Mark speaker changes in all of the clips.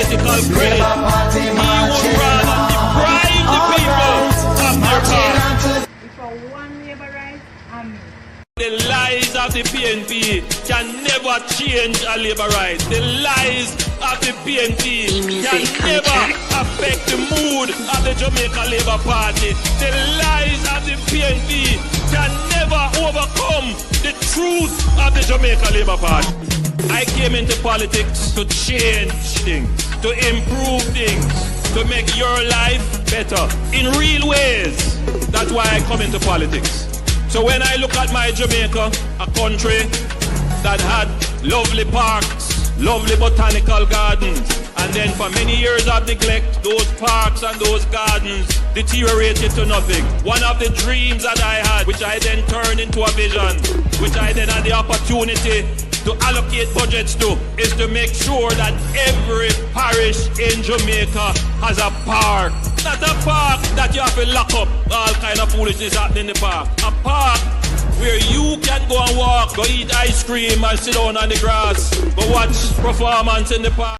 Speaker 1: political credit. He would rather deprive the people of their power.
Speaker 2: For one labor right,
Speaker 1: The lies of the PNP can never change a labor right. The lies of the PNP can never affect the mood of the Jamaica Labour Party. The lies of the PNP can never overcome the truth of the Jamaica Labour Party. I came into politics to change things, to improve things, to make your life better in real ways. That's why I come into politics. So when I look at my Jamaica, a country that had lovely parks, lovely botanical gardens, and then for many years of neglect, those parks and those gardens deteriorated to nothing. One of the dreams that I had, which I then turned into a vision, which I then had the opportunity to allocate budgets to, is to make sure that every parish in Jamaica has a park. Not a park that you have to lock up all kind of foolishness happening in the park. A park where you can go and walk, go eat ice cream and sit down on the grass, go watch performance in the park.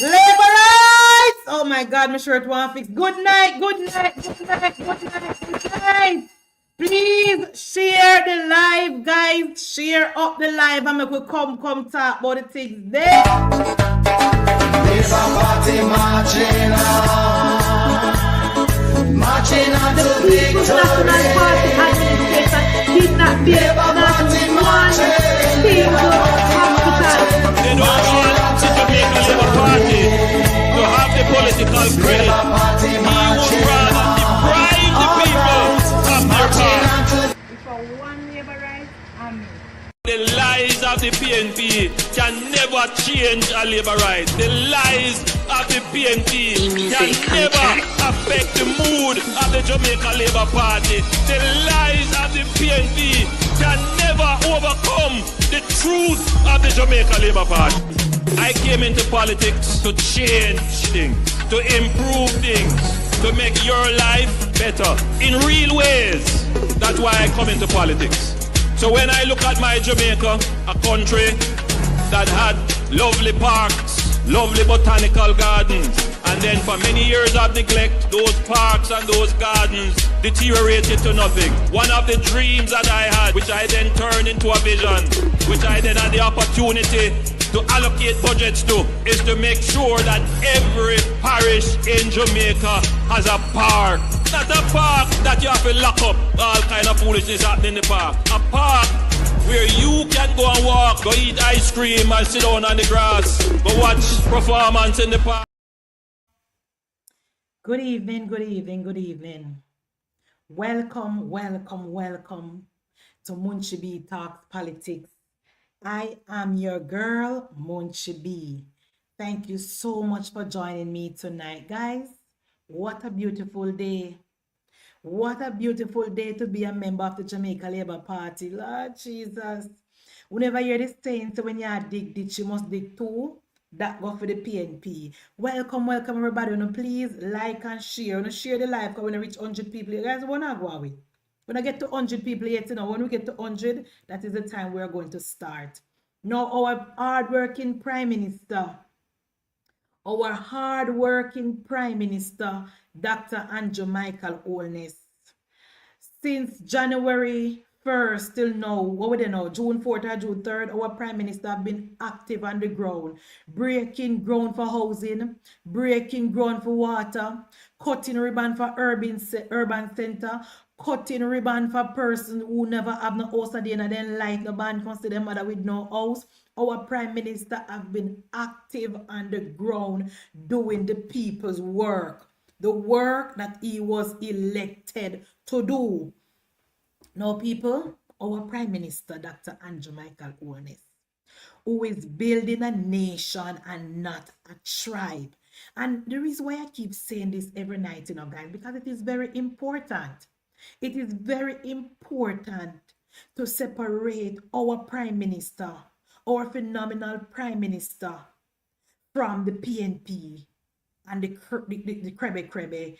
Speaker 2: labor rights. Oh my God, my shirt won't fix. Good night, good night, good night, good night, good night. Please share the live, guys. Share up the live and make we come talk about the things there.
Speaker 3: Labour Party marching on to victory.
Speaker 2: National Party administrator did not be not one single hospital.
Speaker 1: They don't want to make the Labour Party to have the political credit. He would rather deprive the people of their power.
Speaker 2: For one labor right,
Speaker 1: The lies of the PNP can never change a labor right. The lies of the PNP can never affect the mood of the Jamaica Labour Party. The lies of the PNP can never overcome the truth of the Jamaica Labour Party. I came into politics to change things, to improve things, to make your life better in real ways. That's why I come into politics. So when I look at my Jamaica, a country that had lovely parks, lovely botanical gardens, and then for many years of neglect, those parks and those gardens deteriorated to nothing. One of the dreams that I had, which I then turned into a vision, which I then had the opportunity to allocate budgets to, is to make sure that every parish in Jamaica has a park. Not a park that you have to lock up all kind of foolishness happening in the park. A park where you can go and walk, go eat ice cream and sit down on the grass, go watch performance in the park.
Speaker 2: good evening, good evening, good evening. Welcome, welcome, welcome to Munchi B Talks Politics. I am your girl, Munchi B. Thank you so much for joining me tonight, guys. What a beautiful day. What a beautiful day to be a member of the Jamaica Labour Party. Lord Jesus. We never hear this saying, so when you dig ditch, you must dig too. That go for the PNP. Welcome, welcome everybody. You know, please like and share. You know, share the live because when we reach 100 people, you guys want to go away. When I get to 100 people yet, you know, when we get to 100, that is the time we are going to start. Now, our hard-working Prime Minister, Dr. Andrew Michael Holness, since January 1st till now, what would they know, June 4th or June 3rd, our Prime Minister have been active on the ground, breaking ground for housing, breaking ground for water, cutting ribbon for urban center, cutting ribbon for person who never have no house again and then light no band consider them mother with no house. Our Prime Minister have been active on the ground doing the people's work, the work that he was elected to do. Now, people, our Prime Minister, Dr. Andrew Michael Holness, who is building a nation and not a tribe. And the reason why I keep saying this every night, you know, guys, because it is very important. It is very important to separate our Prime Minister, our phenomenal Prime Minister, from the PNP and the Krebe,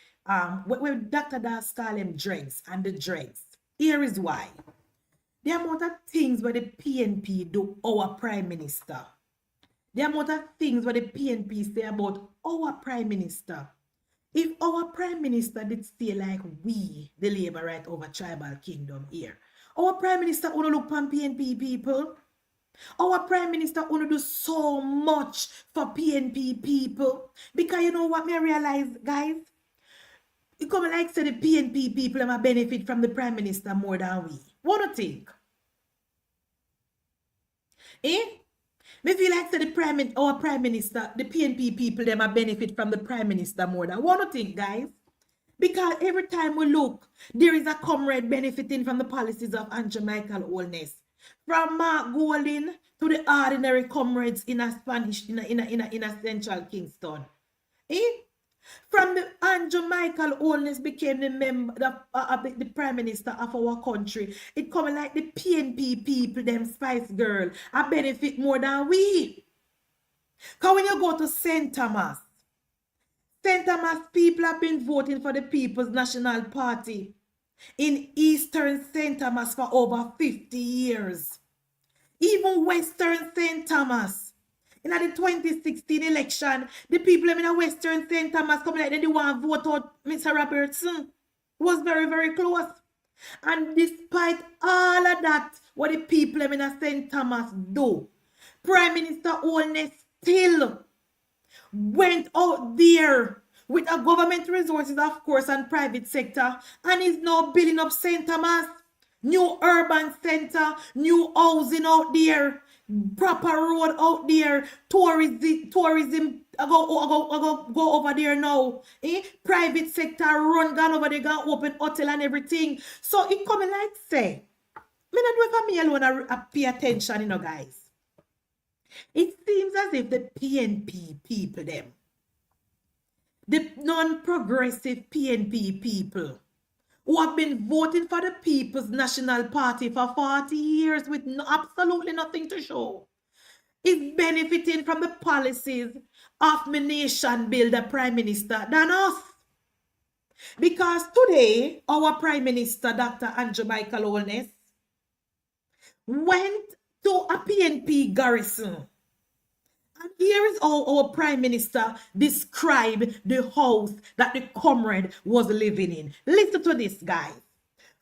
Speaker 2: where Dr. Das call them dregs and the dregs. Here is why. The amount of things where the PNP do our Prime Minister. The amount of things where the PNP say about our Prime Minister. If our Prime Minister did stay like we, the Labour right over tribal kingdom here, our Prime Minister wanna look on PNP people. Our Prime Minister wanna do so much for PNP people. Because you know what me realize, guys? It come like say the PNP people am a benefit from the Prime Minister more than we. Wanna think? Me feel like say our Prime Minister, the PNP people them a benefit from the Prime Minister more than. Wanna think, guys? Because every time we look, there is a comrade benefiting from the policies of Andrew Michael Holness. From Mark Golding to the ordinary comrades in a central Kingston. From the Andrew Michael Holness became the member the Prime Minister of our country. It coming like the PNP people, them Spice Girl, a benefit more than we. Because when you go to St. Thomas people have been voting for the People's National Party in Eastern St. Thomas for over 50 years. Even Western St. Thomas. In the 2016 election, the people in Western St. Thomas come like they want to vote out Mr. Robertson. It was very, very close. And despite all of that, what the people in St. Thomas do, Prime Minister Holness still went out there with a government resources, of course, and private sector, and is now building up St. Thomas, new urban center, new housing out there, proper road out there, tourism go over there now. Private sector run gone over there, gone open hotel and everything. So it coming like say, me not do it for me alone pay attention, you know, guys. It seems as if the PNP people them, the non-progressive PNP people who have been voting for the People's National Party for 40 years with absolutely nothing to show, is benefiting from the policies of my nation builder Prime Minister than us. Because today, our Prime Minister, Dr. Andrew Michael Holness, went to a PNP garrison. And here is how our Prime Minister described the house that the comrade was living in. Listen to this, guys.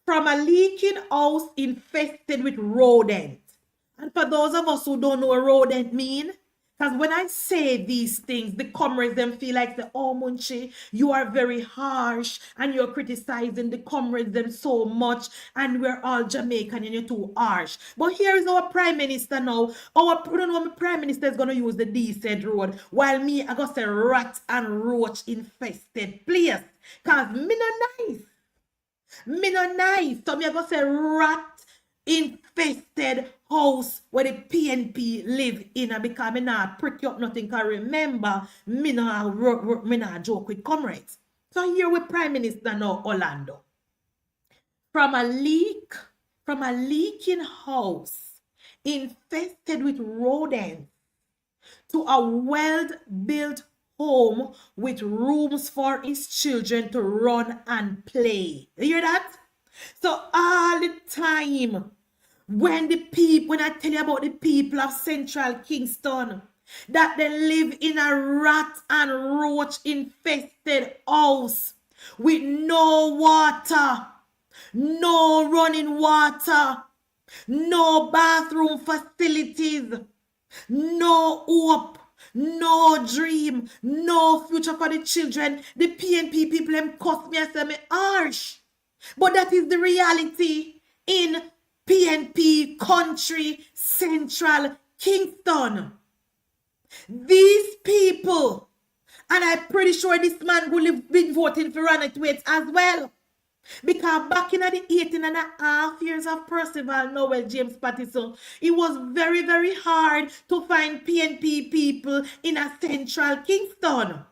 Speaker 2: From a leaking house infested with rodents. And for those of us who don't know what rodent mean, because when I say these things, the comrades them feel like, oh, Munchi, you are very harsh and you're criticizing the comrades them so much and we're all Jamaican and you're too harsh. But here is our Prime Minister now. My Prime Minister is going to use the decent road while me, I got say rat and roach infested place. Because me not nice. Me not nice. So me I got say rat infested house where the PNP live in, because me not prick up nothing. Because remember, me not joke with comrades. So here with Prime Minister now, Orlando. From a leaking house infested with rodents to a well-built home with rooms for his children to run and play. You hear that? So all the time, when I tell you about the people of Central Kingston, that they live in a rat and roach infested house with no water, no running water, no bathroom facilities, no hope, no dream, no future for the children. The PNP people them cuss me and say me harsh. But that is the reality in PNP country, Central Kingston. These people, and I'm pretty sure this man will have been voting for Ronald Waits as well. Because back in the 18.5 years of Percival Noel James Pattison, it was very, very hard to find PNP people in a Central Kingston.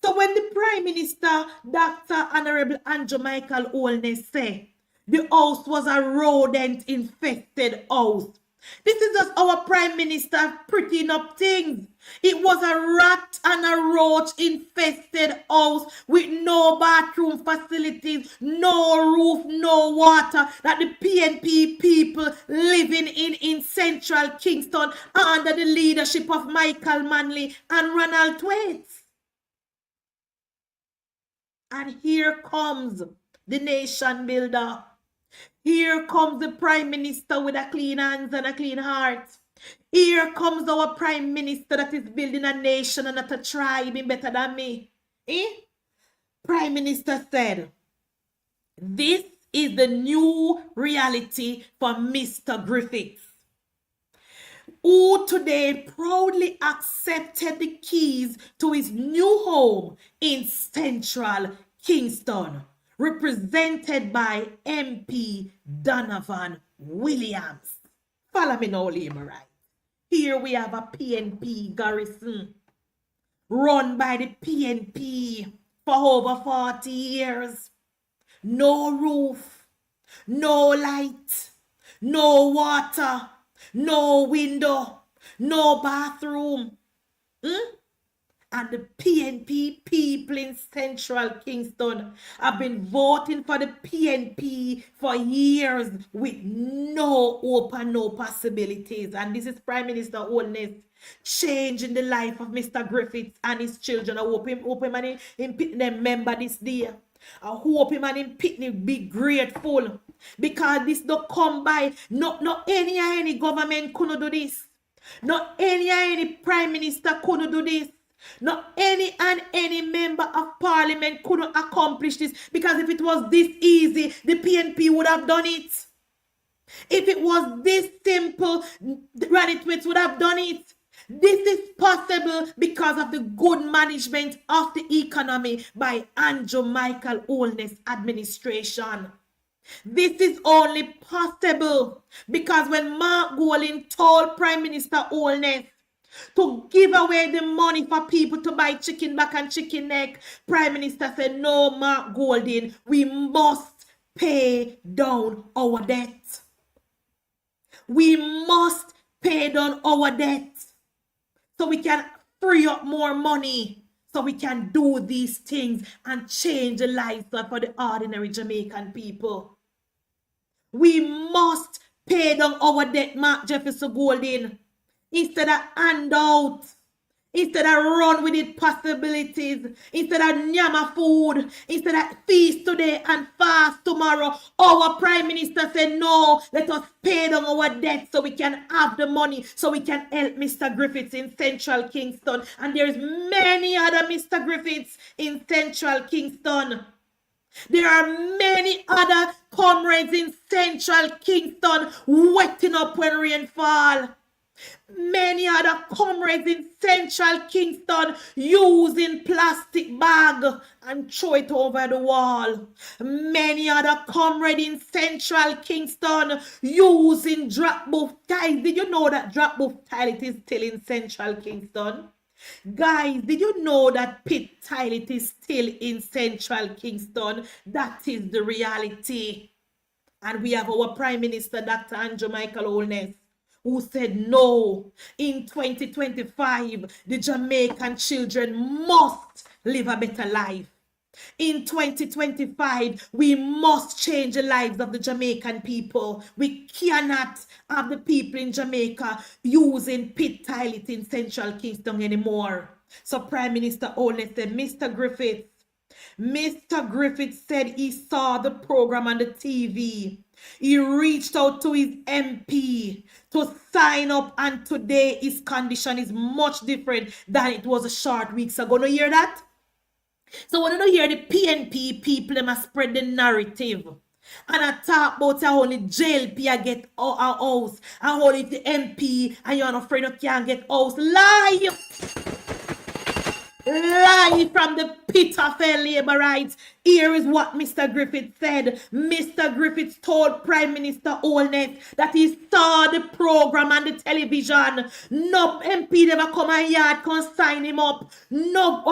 Speaker 2: So when the Prime Minister, Dr. Honorable Andrew Michael Holness, said the house was a rodent-infested house, This is just our Prime Minister prettying up things. It was a rat and a roach infested house with no bathroom facilities, no roof, no water that the PNP people living in central Kingston under the leadership of Michael Manley and Ronald Thwaites. And here comes the nation builder. Here comes the Prime Minister with a clean hands and a clean heart. Here comes our Prime Minister that is building a nation and not a tribe in better than me. Prime Minister said, this is the new reality for Mr. Griffiths, who today proudly accepted the keys to his new home in central Kingston, represented by MP Donovan Williams. Follow me now, right? Here we have a PNP garrison run by the PNP for over 40 years. No roof, no light, no water, no window, no bathroom. And the PNP people in central Kingston have been voting for the PNP for years with no hope and no possibilities. And this is Prime Minister Holness changing the life of Mr. Griffiths and his children. I hope him and him Pitney remember this day. I hope him and him Pitney be grateful, because this don't come by. No any government couldn't do this. Not any Prime Minister couldn't do this. Not any member of parliament couldn't accomplish this, because if it was this easy, the PNP would have done it. If it was this simple, Ronald Thwaites would have done it. This is possible because of the good management of the economy by Andrew Michael Holness administration. This is only possible because when Mark Golding told Prime Minister Holness to give away the money for people to buy chicken back and chicken neck, Prime Minister said, no, Mark Golding, we must pay down our debt. We must pay down our debt so we can free up more money, so we can do these things and change the lives for the ordinary Jamaican people. We must pay down our debt, Mark Jefferson Golding. Instead of handout, instead of run with it possibilities, instead of nyama food, instead of feast today and fast tomorrow, our Prime Minister said, no, let us pay down our debt so we can have the money, so we can help Mr. Griffiths in central Kingston. And there's many other Mr. Griffiths in central Kingston. There are many other comrades in central Kingston wetting up when rain fall. Many other comrades in central Kingston using plastic bag and throw it over the wall. Many other comrades in central Kingston using drop booth tiles. Did you know that drop booth tile is still in central Kingston? Guys, did you know that pit tile is still in central Kingston? That is the reality. And we have our Prime Minister, Dr. Andrew Michael Holness, who said no, in 2025, the Jamaican children must live a better life. In 2025, we must change the lives of the Jamaican people. We cannot have the people in Jamaica using pit toilet in central Kingston anymore. So Prime Minister Holness said, Mr. Griffiths said he saw the program on the TV. He reached out to his MP to sign up, and today his condition is much different than it was a short weeks ago. No hear that? So when you hear the PNP people, they must spread the narrative. And I talk about how only JLP I get a house, and only the MP and you're not afraid you can't get house. Lie! Live from the pit of hell, Laborites. Here is what Mr. Griffith said. Mr. Griffith told Prime Minister Holness that he saw the program on the television. No MP never come and yard can sign him up. No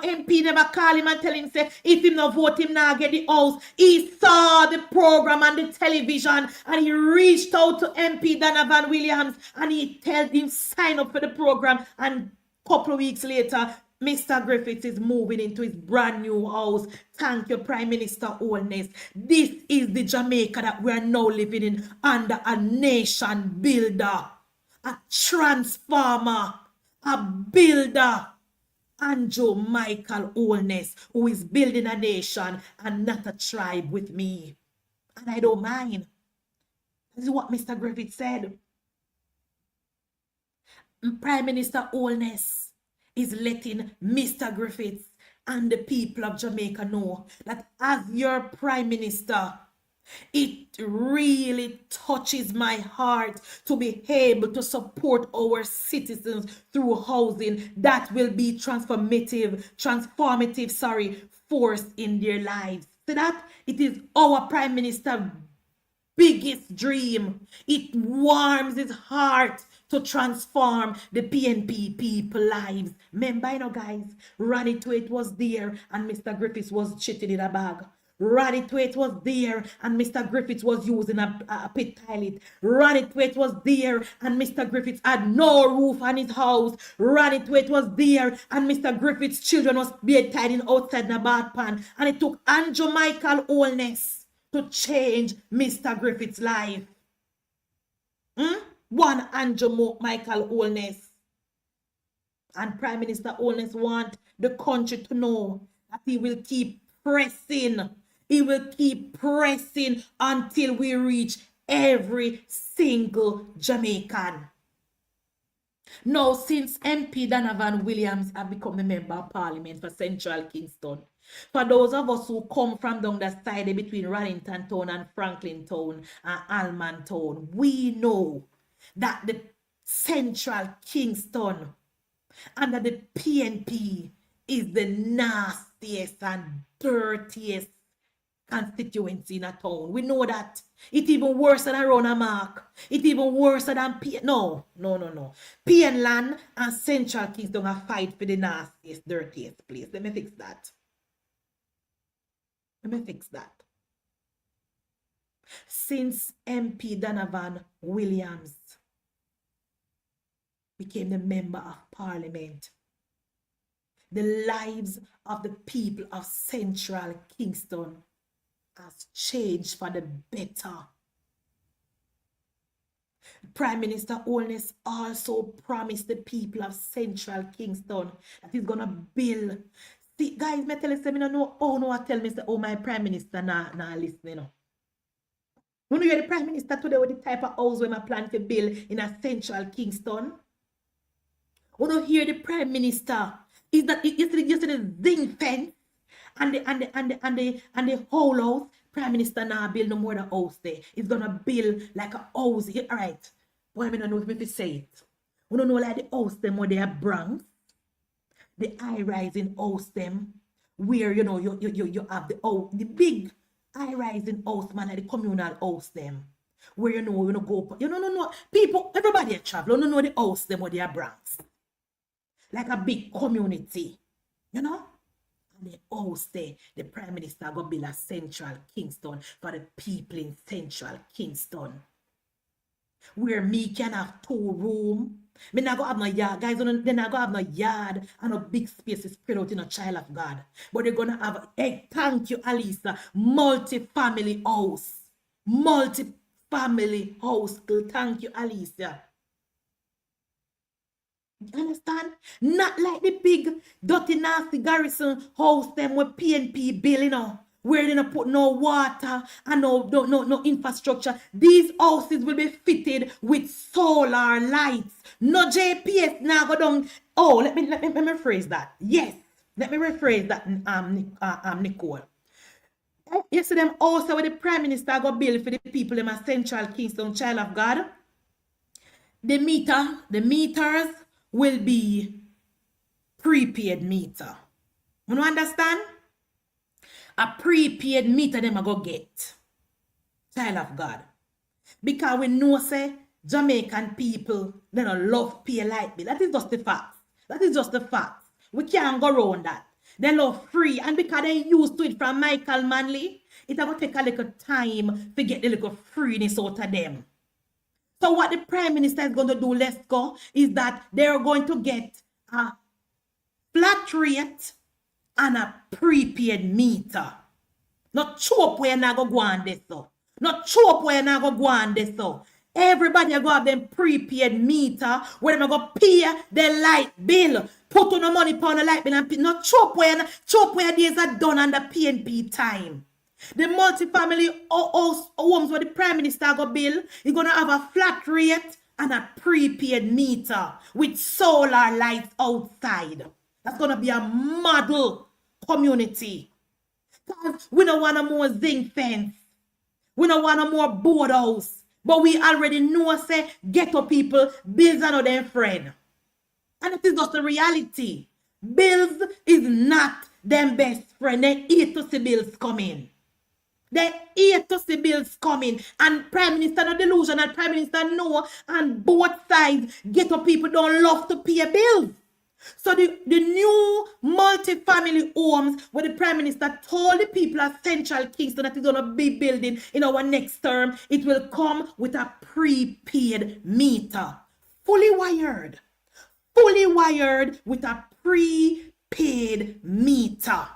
Speaker 2: MP never call him and tell him say if him not vote him now get the house. He saw the program on the television and he reached out to MP Donovan Williams and he told him sign up for the program, and couple of weeks later Mr. Griffith is moving into his brand new house. Thank you, Prime Minister Holness. This is the Jamaica that we are now living in, under a nation builder, a transformer, a builder, Andrew Michael Holness, who is building a nation and not a tribe with me. And I don't mind. This is what Mr. Griffith said. Prime Minister Holness is letting Mr. Griffiths and the people of Jamaica know that as your Prime Minister, it really touches my heart to be able to support our citizens through housing that will be transformative force in their lives. See that? It is our Prime Minister biggest dream. It warms his heart to transform the PNP people lives. Remember, you know, guys, Ronnie Twait was there and Mr. Griffiths was shitting in a bag. Ronnie Twait was there and Mr. Griffiths was using a pit toilet. Ronnie Twait was there and Mr. Griffiths had no roof on his house. Ronnie Twait was there and Mr. Griffiths' children was being tied in outside the bath pan. And it took Andrew Michael Holness to change Mr. Griffith's life. One Andrew Michael Holness. And Prime Minister Holness want the country to know that he will keep pressing. He will keep pressing until we reach every single Jamaican. Now, since MP Donovan Williams have become a member of Parliament for Central Kingston, for those of us who come from down the side between Rallington Town and Franklin Town and Alman Town, we know that the Central Kingston under the PNP is the nastiest and dirtiest constituency in a town. We know that. It's even worse than around a mark. It's even worse than No. PN Land and Central Kingston are fight for the nastiest, dirtiest place. Let me fix that. Since MP Donovan Williams became the member of Parliament, the lives of the people of Central Kingston has changed for the better. Prime Minister Holness also promised the people of Central Kingston that he's gonna build. See, guys, me tell you, I know, I tell me, oh, my Prime Minister nah listening. No. When you hear the Prime Minister today with the type of house we plan to build in a Central Kingston, when you hear the Prime Minister, is that you see the zinc fence and the whole house. Prime Minister now build no more the house there. It's gonna build like a house. All right. Boy, I don't know if I say it. We don't know like the house them where they are Bronx, the high-rising house them, where you know you have the big high-rising house man, like the communal house them, where you know go no people, everybody travel, you know the house them where they are Bronx, like a big community, you know. And the house there, the Prime Minister go build a Central Kingston for the people in Central Kingston, where me can have 2 rooms. Me not go have no yard, guys. They not go have no yard and no big spaces spread out in a child of God. But they're gonna have thank you, Alisa, multi-family house. Multi-family house. Thank you, Alicia. You understand? Not like the big dirty nasty garrison house them with PNP bill, you know, where they don't put no water and no infrastructure. These houses will be fitted with solar lights. No JPS now go down. Oh, let me rephrase that. Yes, let me rephrase that, Nicole. Yesterday, also with the Prime Minister go bill for the people in my Central Kingston child of God. The meters will be prepaid meter. You understand? A prepaid meter them I go get. Child of God. Because we know say Jamaican people, they don't love pay light bill. That is just the fact. That is just the fact. We can't go around that. They love free. And because they used to it from Michael Manley, it's going to take a little time to get the little freeness out of them. So what the Prime Minister is going to do, let's go, is that they're going to get a flat rate and a prepaid meter. Not choke where not go on this so. Not choke where not go on this so. Everybody go have them prepaid meter where they go pay their light bill. Put on the money on the light bill and pay. Not choke where these are done under PNP time. The multi-family homes where the Prime Minister go bill is going to have a flat rate and a prepaid meter with solar lights outside. That's going to be a model community. Because we don't want a more zinc fence. We don't want a more board house. But we already know, say, ghetto people, bills are not their friend. And it is just the reality. Bills is not their best friend. They hate to see bills coming. They hate to see bills coming. And Prime Minister no delusional. Prime Minister know. And both sides, ghetto people don't love to pay bills. So the new multi-family homes where the Prime Minister told the people of Central Kingston that he's going to be building in our next term, it will come with a prepaid meter. Fully wired with a prepaid meter.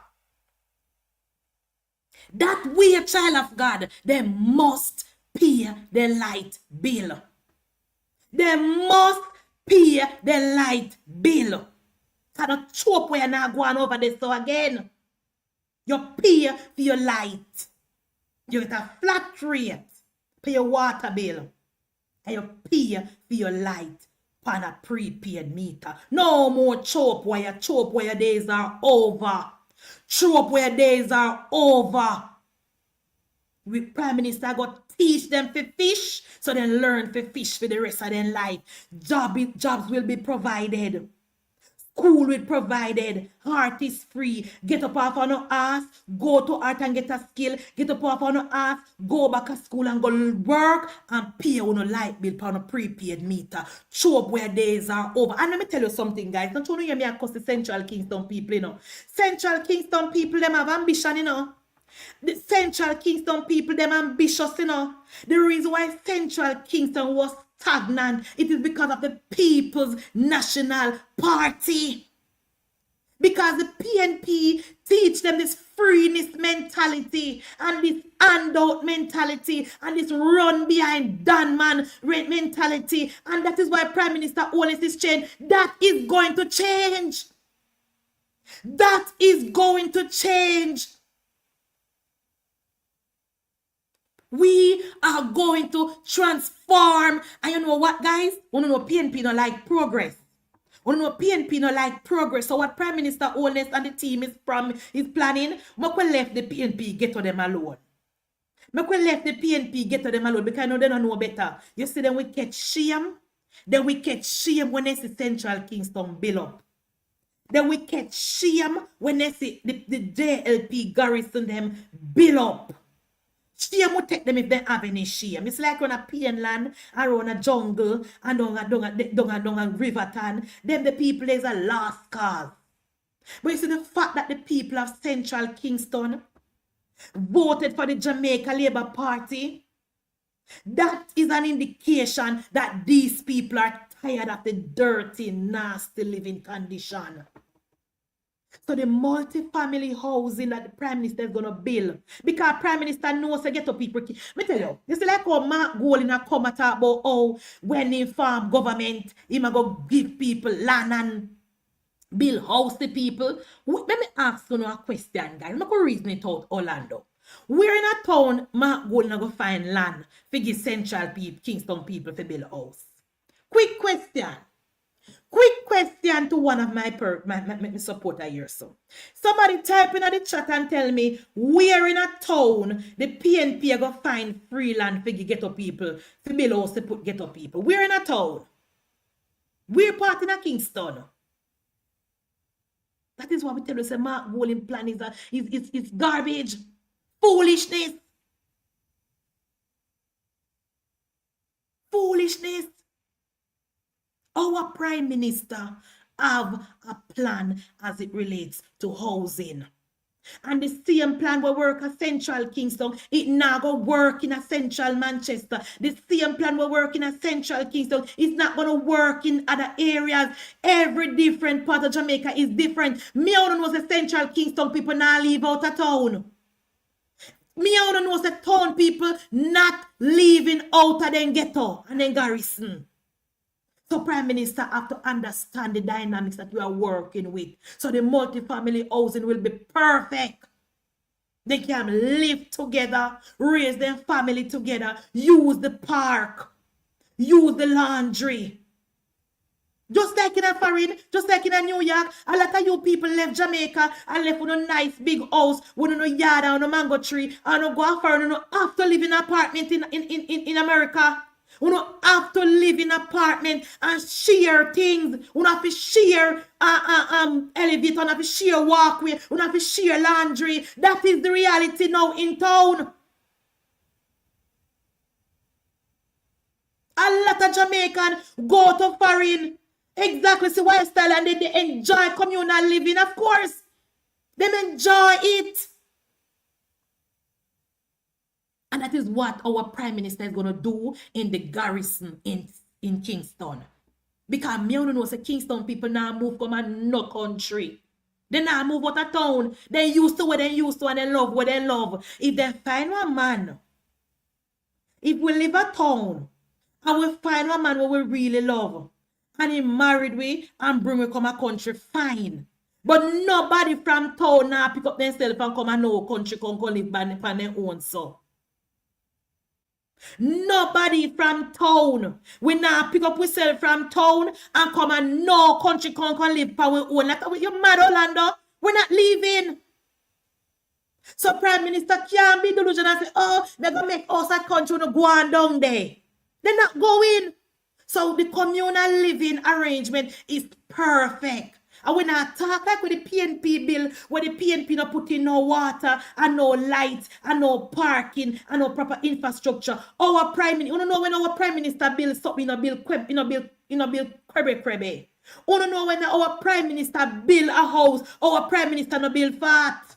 Speaker 2: That way, a child of God, they must pay their light bill. They must pay their light bill. Cannot choke where you're not going over this so again. You pay for your light. You get a flat rate. Pay your water bill. And you pay for your light on a prepaid meter. No more choke where your days are over. Choke where your days are over. We Prime Minister got teach them to fish, so they learn to fish for the rest of their life. Jobs will be provided. School will be provided. Heart is free. Get up off on your ass. Go to art and get a skill. Get up off on your ass. Go back to school and go work and pay on a light bill on a prepaid meter. Show up where days are over. And let me tell you something, guys. Don't you know me across the Central Kingston people, you know. Central Kingston people, them have ambition, you know. The Central Kingston people, them ambitious, you know. The reason why Central Kingston was stagnant, it is because of the People's National Party. Because the PNP teach them this freeness mentality and this handout mentality and this run behind Dan man mentality. And that is why Prime Minister always is change. That is going to change. That is going to change. We are going to transform. And you know what, guys? You know PNP don't like progress. You know PNP don't like progress. So what Prime Minister Holness and the team is planning, Mocha left the PNP get to them alone. Mocha left the PNP get to them alone because I know they don't know better. You see, then we catch shame. Then we catch shame when they see Central Kingston build up. Then we catch shame when they see the JLP garrison them build up. Shame will take them if they have any shame. It's like on a plain land, around a jungle, and down a river town. Them the people is a lost cause. But you see the fact that the people of Central Kingston voted for the Jamaica Labour Party, that is an indication that these people are tired of the dirty, nasty living condition. So the multi-family housing that the Prime Minister is going to build, because Prime Minister knows to get to people. Me tell you, this is like how Mark Golding a come and talk about how when he farm government, he might go give people land and build house to people. Let me ask you a question, guys. I'm going to reason it out, Orlando. Where in a town Mark Golding go find land for give Central people, Kingston people to build a house? Quick question. Quick question to one of my supporter here. So somebody type in the chat and tell me where in a town the PNP are going to find free land for ghetto people, for build house to put ghetto people. Where in a town? Where part in a Kingston? That is why we tell you, say, Mark Bowling plan is garbage. Foolishness. Foolishness. Our Prime Minister have a plan as it relates to housing. And the same plan will work at Central Kingston. It now go work in a Central Manchester. The same plan will work in a Central Kingston. It's not going to work in other areas. Every different part of Jamaica is different. Me I don't know the Central Kingston people now leave out of town. Me I don't know the town people not leaving out of them ghetto and then garrison. So Prime Minister have to understand the dynamics that we are working with. So the multi-family housing will be perfect. They can live together, raise their family together, use the park, use the laundry. Just like in a foreign, just like in a New York, a lot of you people left Jamaica and left with a nice big house, with a yard and a mango tree, and go out and have to live in an apartment in America. You don't have to live in an apartment and share things. You don't have to share elevator, you don't have to share walkway, you don't have to share laundry. That is the reality now in town. A lot of Jamaicans go to foreign, exactly see lifestyle, and they enjoy communal living, of course. They enjoy it. And that is what our Prime Minister is going to do in the garrison in Kingston. Because me don't know, say Kingston people now move come and no country. They now move out of town. They used to what they used to and they love what they love. If they find one man, if we live a town and we find one man who we really love and he married we and bring we come a country, fine. But nobody from town now pick up themselves and come and no country come live by their own so. Nobody from town. We now pick up ourselves from town and come and no country can live for our own. Like you're mad, Orlando. We're not leaving. So Prime Minister can't be delusional and say, oh, they're going to make us a country no go on down there. They're not going. So the communal living arrangement is perfect. And we not talk like with the PNP bill, where the PNP no put in no water and no light and no parking and no proper infrastructure. Our Prime Minister, you don't know when our Prime Minister bill something in a bill crebe. You don't know when our Prime Minister build a house, our Prime Minister no build fat.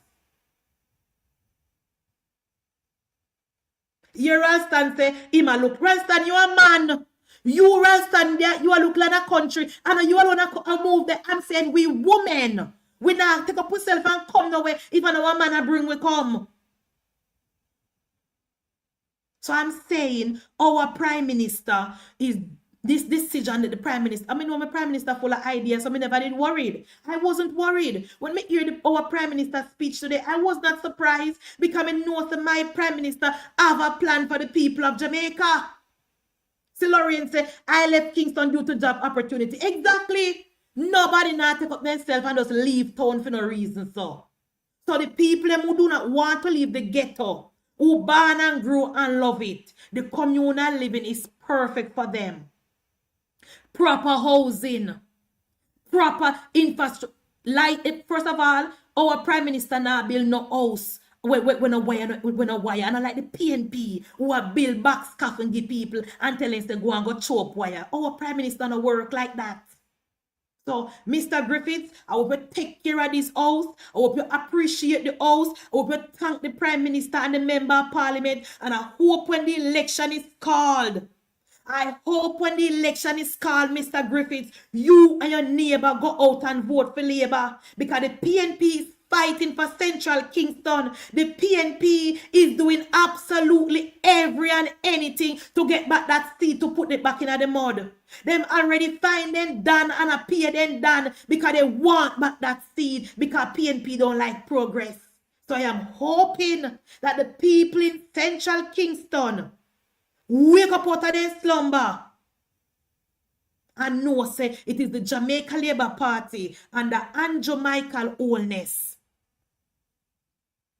Speaker 2: Here Ralston say, Ima look, Ralston, you a man. You Ralston there, you are look like a country, and you alone move there and saying we women. We now take up ourselves and come nowhere, even our man bring we come. So I'm saying our Prime Minister is this decision that the Prime Minister, I mean, when my Prime Minister full of ideas, so I never did worried. I wasn't worried. When I hear our Prime Minister's speech today, I was not surprised because I know that my Prime Minister have a plan for the people of Jamaica. See, Lorraine say, I left Kingston due to job opportunity. Exactly. Nobody now take up themselves and just leave town for no reason, so. So the people who do not want to leave the ghetto, who born and grew and love it, the communal living is perfect for them. Proper housing, proper infrastructure. Like it, first of all, our Prime Minister now build no house. When a wire, and I like the PNP who are build back scaff and give people and tell us to go and go chop wire. Our Prime Minister no work like that. So, Mr. Griffiths, I hope you take care of this house. I hope you appreciate the house. I hope you thank the Prime Minister and the Member of Parliament. And I hope when the election is called, Mr. Griffiths, you and your neighbor go out and vote for Labour. Because the PNP is fighting for Central Kingston. The PNP is doing absolutely every and anything to get back that seat, to put it back in the mud. Them already find them done and appear them done because they want back that seat because PNP don't like progress. So I am hoping that the people in Central Kingston wake up out of their slumber and know say it is the Jamaica Labour Party and the Andrew Michael Holness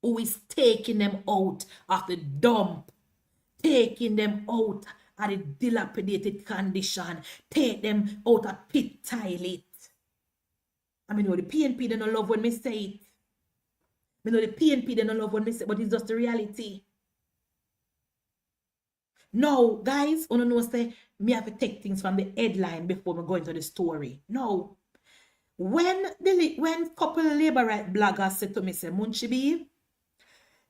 Speaker 2: who is taking them out of the dump, taking them out of the dilapidated condition, take them out of pit toilet. I mean, know the PNP, they don't love when me say it. I know the PNP, they don't love when me say it, but it's just the reality. No, guys, you know say, me have to take things from the headline before we go into the story. No. When couple labor right bloggers said to me, say, Munchibi,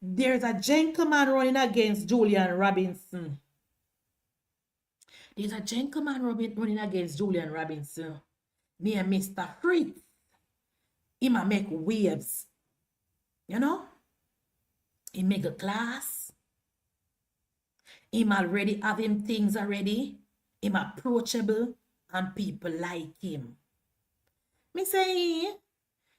Speaker 2: there's a gentleman running against Julian Robinson. There's a gentleman running against Julian Robinson near Mr. Fritz. He might make waves. You know? He make a class. Him already have him things already. Him approachable and people like him. Me say,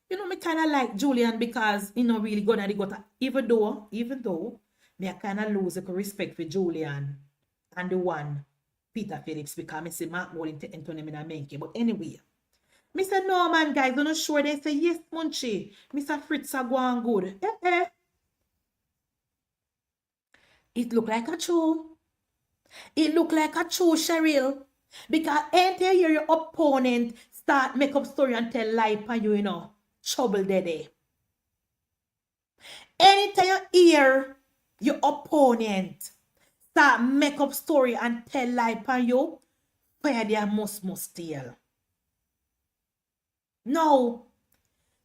Speaker 2: you know, me kind of like Julian because he not really good at it. Even though, me I kind of lose the respect for Julian and the one Peter Phillips because me say Mark Wall into Anthony Menke. But anyway, me say no man guys, I'm not sure. They say yes, Munchie. Mr. Fritz are going good. It look like a true. It look like a true, Cheryl. Because ain't you hear your opponent start make up story and tell lie for you, you know. Trouble there. Anytime you hear your opponent start make up story and tell lie for you, fire their must steal. No.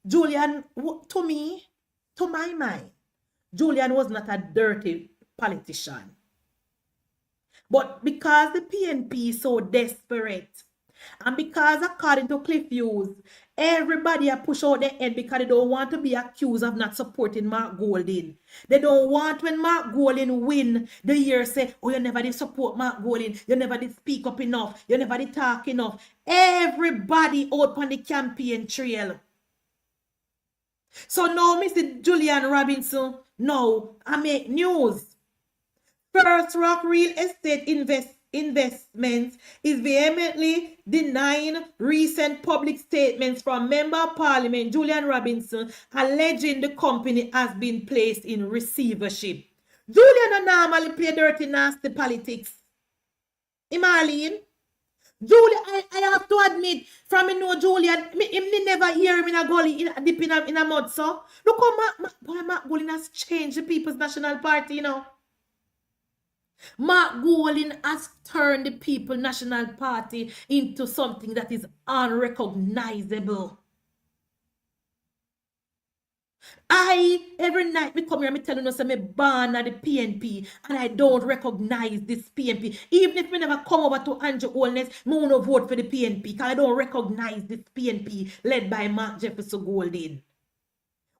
Speaker 2: Julian, to me, to my mind, Julian was not a dirty politician. But because the PNP is so desperate, and because according to Cliff Hughes, everybody a push out their head because they don't want to be accused of not supporting Mark Golding. They don't want when Mark Golding win, the year say, oh, you never did support Mark Golding, you never did speak up enough, you never did talk enough. Everybody out on the campaign trail. So now, Mr. Julian Robinson, now I make news. First Rock Real Estate Investments is vehemently denying recent public statements from Member of Parliament Julian Robinson alleging the company has been placed in receivership. Julian normally play dirty nasty politics. Marlene? Julian, I have to admit, from me know Julian, me never hear him in a gully, deep in a mud, so. Look how Mark Golding has changed the People's National Party, you know. Mark Golding has turned the People's National Party into something that is unrecognizable. Every night me come here, me telling us I'm born at the PNP and I don't recognize this PNP. Even if me never come over to Andrew Holness, me won't vote for the PNP because I don't recognize this PNP led by Mark Jefferson Golding.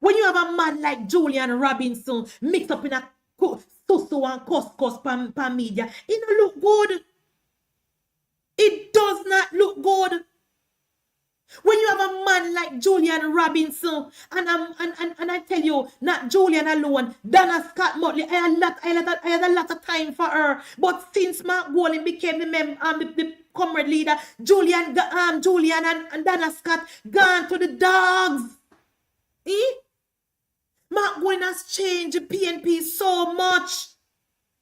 Speaker 2: When you have a man like Julian Robinson mixed up in a so and cuss pan media, it don't look good. It does not look good. When you have a man like Julian Robinson, and I tell you, not Julian alone, Donna Scott Motley, I had a lot of time for her. But since Mark Golding became the comrade leader, Julian and Donna Scott gone to the dogs. Mark Golding has changed the PNP so much.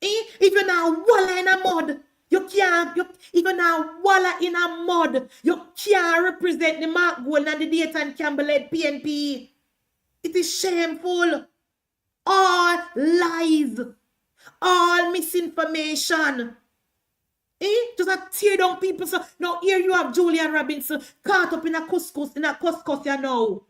Speaker 2: If you're now walla in a mud, you can't, if you're now walla in a mud, you can't represent the Mark Golding and the Dayton Campbell-led PNP. It is shameful. All lies. All misinformation. Just a tear down people. So now here you have Julian Robinson caught up in a couscous, you know.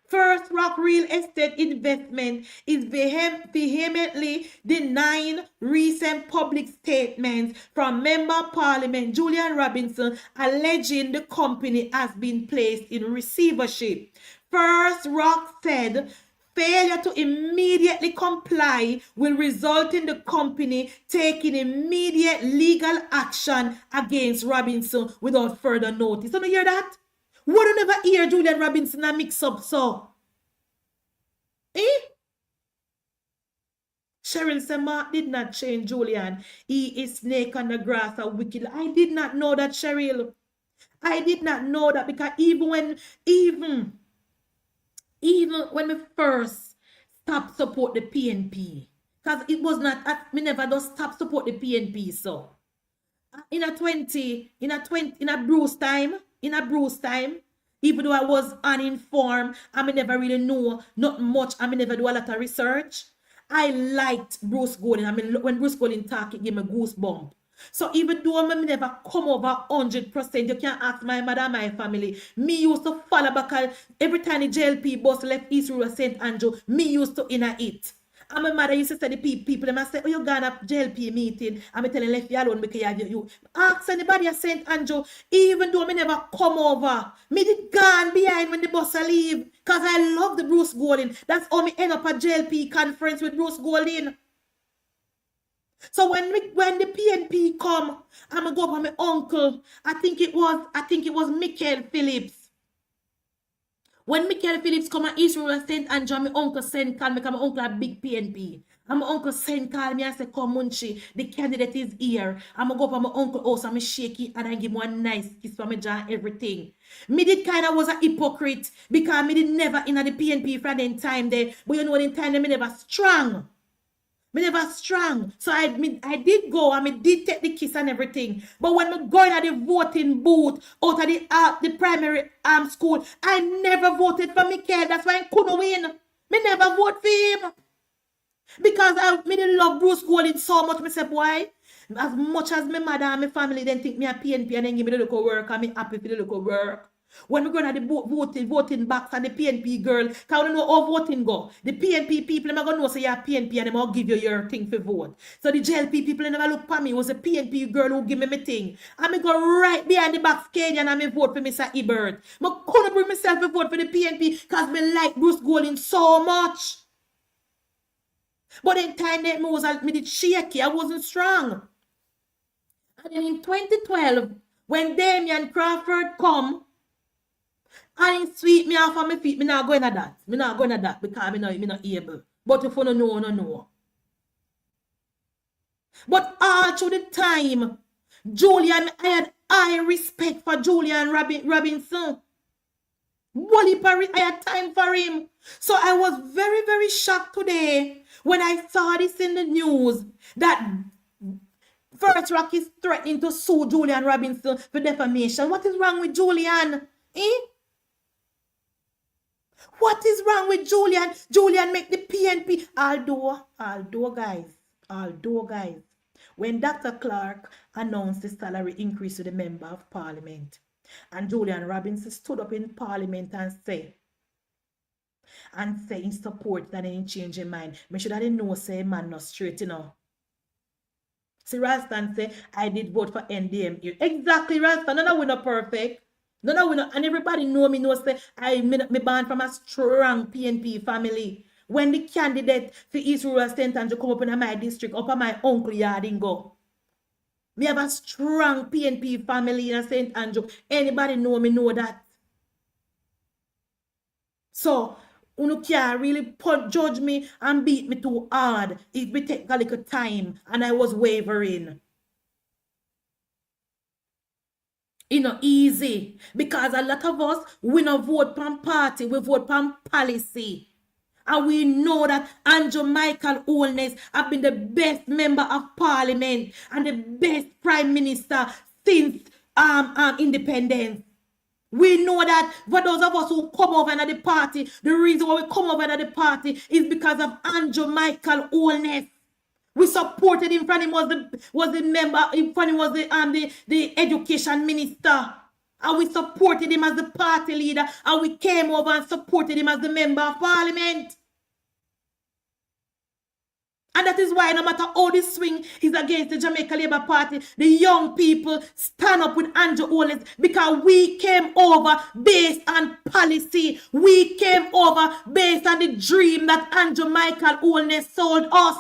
Speaker 2: First Rock Real Estate Investment is vehemently denying recent public statements from Member of Parliament Julian Robinson alleging the company has been placed in receivership. First Rock said failure to immediately comply will result in the company taking immediate legal action against Robinson without further notice. Don't you hear that? Would you never hear Julian Robinson a mix up so? Cheryl said Mark did not change Julian. He is snake on the grass, a wicked. I did not know that, Cheryl. I did not know that because even when we first stopped support the PNP, Because it was not, me never just stop support the PNP, so. In a Bruce time, even though I was uninformed, I may never really know, not much, I may never do a lot of research. I liked Bruce Golden. I mean, when Bruce Golden talk, it gave me goosebump. So even though I never come over 100%, you can't ask my mother and my family. Me used to follow back every time the JLP bus left East Road St. Andrew, me used to in it. And my mother used to say the people, them say, oh, you gone up JLP meeting. I'm telling left you alone because you ask anybody at St. Andrew, even though I never come over. Me did gone behind when the bus leave. Because I love the Bruce Golden. That's how me end up at JLP conference with Bruce Golden. So when the PNP come, I'm gonna go up with my uncle. I think it was Michael Phillips. When Michael Phillips come at East Road St. Andrew, my uncle send call me because my uncle a big PNP. And my uncle send call me and say, come Munchi, the candidate is here. I'm gonna go up at my uncle house and me shake it and I give him one nice kiss for my jaw and everything. Me did kind of was a hypocrite because me did never in the PNP for the time there. But you know in time there me never strong. Me never strong. So I did go and me did take the kiss and everything. But when me going at the voting booth out of the primary school, I never voted for Michael. That's why I couldn't win. Me never vote for him. Because me didn't love Bruce Golden so much. Me say, why? As much as my mother and my family then think me a PNP and then give me the local work and me happy for the local work. When we go to the voting box and the PNP girl, because we know how voting go. The PNP people, I'm going to know say you're PNP and they're going to give you your thing for vote. So the JLP people never look for me. It was a PNP girl who give me my thing. And I go right behind the box Canadian and I vote for Mr. Ebert. I couldn't bring myself to vote for the PNP because I like Bruce Golden so much. But in time that me did shaky, I wasn't strong. And then in 2012, when Damian Crawford come, and he sweep me off of my feet, me not going at that. Me not going at that because me not able. But if you don't know, no know. But all through the time, Julian, I had high respect for Julian Robinson. I had time for him. So I was very, very shocked today when I saw this in the news that First Rock is threatening to sue Julian Robinson for defamation. What is wrong with Julian? What is wrong with Julian? Julian make the PNP. Although guys, when Dr. Clark announced the salary increase to the member of parliament, and Julian Robinson stood up in parliament and say in support that any change in mind, me should have know say man not straight, you know. See, Rastan say, I did vote for NDM. Exactly, Rastan. No, we're not perfect. No, we're not. And everybody know say, me born from a strong PNP family. When the candidate for East Rural St. Andrew come up in my district, up at my uncle yard and go. Me have a strong PNP family in St. Andrew. Anybody know me know that. So, you can't really judge me and beat me too hard. It will take a little time and I was wavering. It's not easy because a lot of us, we don't vote for party, we vote for policy. And we know that Andrew Michael Holness have been the best member of parliament and the best prime minister since independence. We know that for those of us who come over to the party, the reason why we come over to the party is because of Andrew Michael Holness. We supported him when he was the member, when he was the education minister. And we supported him as the party leader. And we came over and supported him as the member of parliament. And that is why no matter how this swing is against the Jamaica Labour Party, the young people stand up with Andrew Holness because we came over based on policy. We came over based on the dream that Andrew Michael Holness sold us.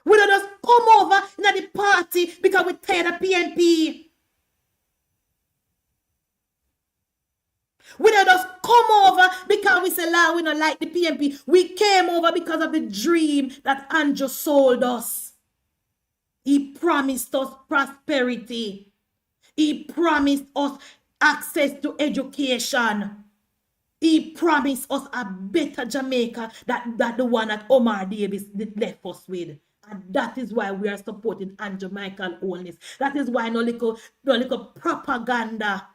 Speaker 2: We don't just come over in the party because we tired of PNP. We don't just come over because we say, we don't like the PNP. We came over because of the dream that Andrew sold us. He promised us prosperity. He promised us access to education. He promised us a better Jamaica that the one that Omar Davis left us with. And that is why we are supporting Andrew Michael Holness. That is why no little propaganda,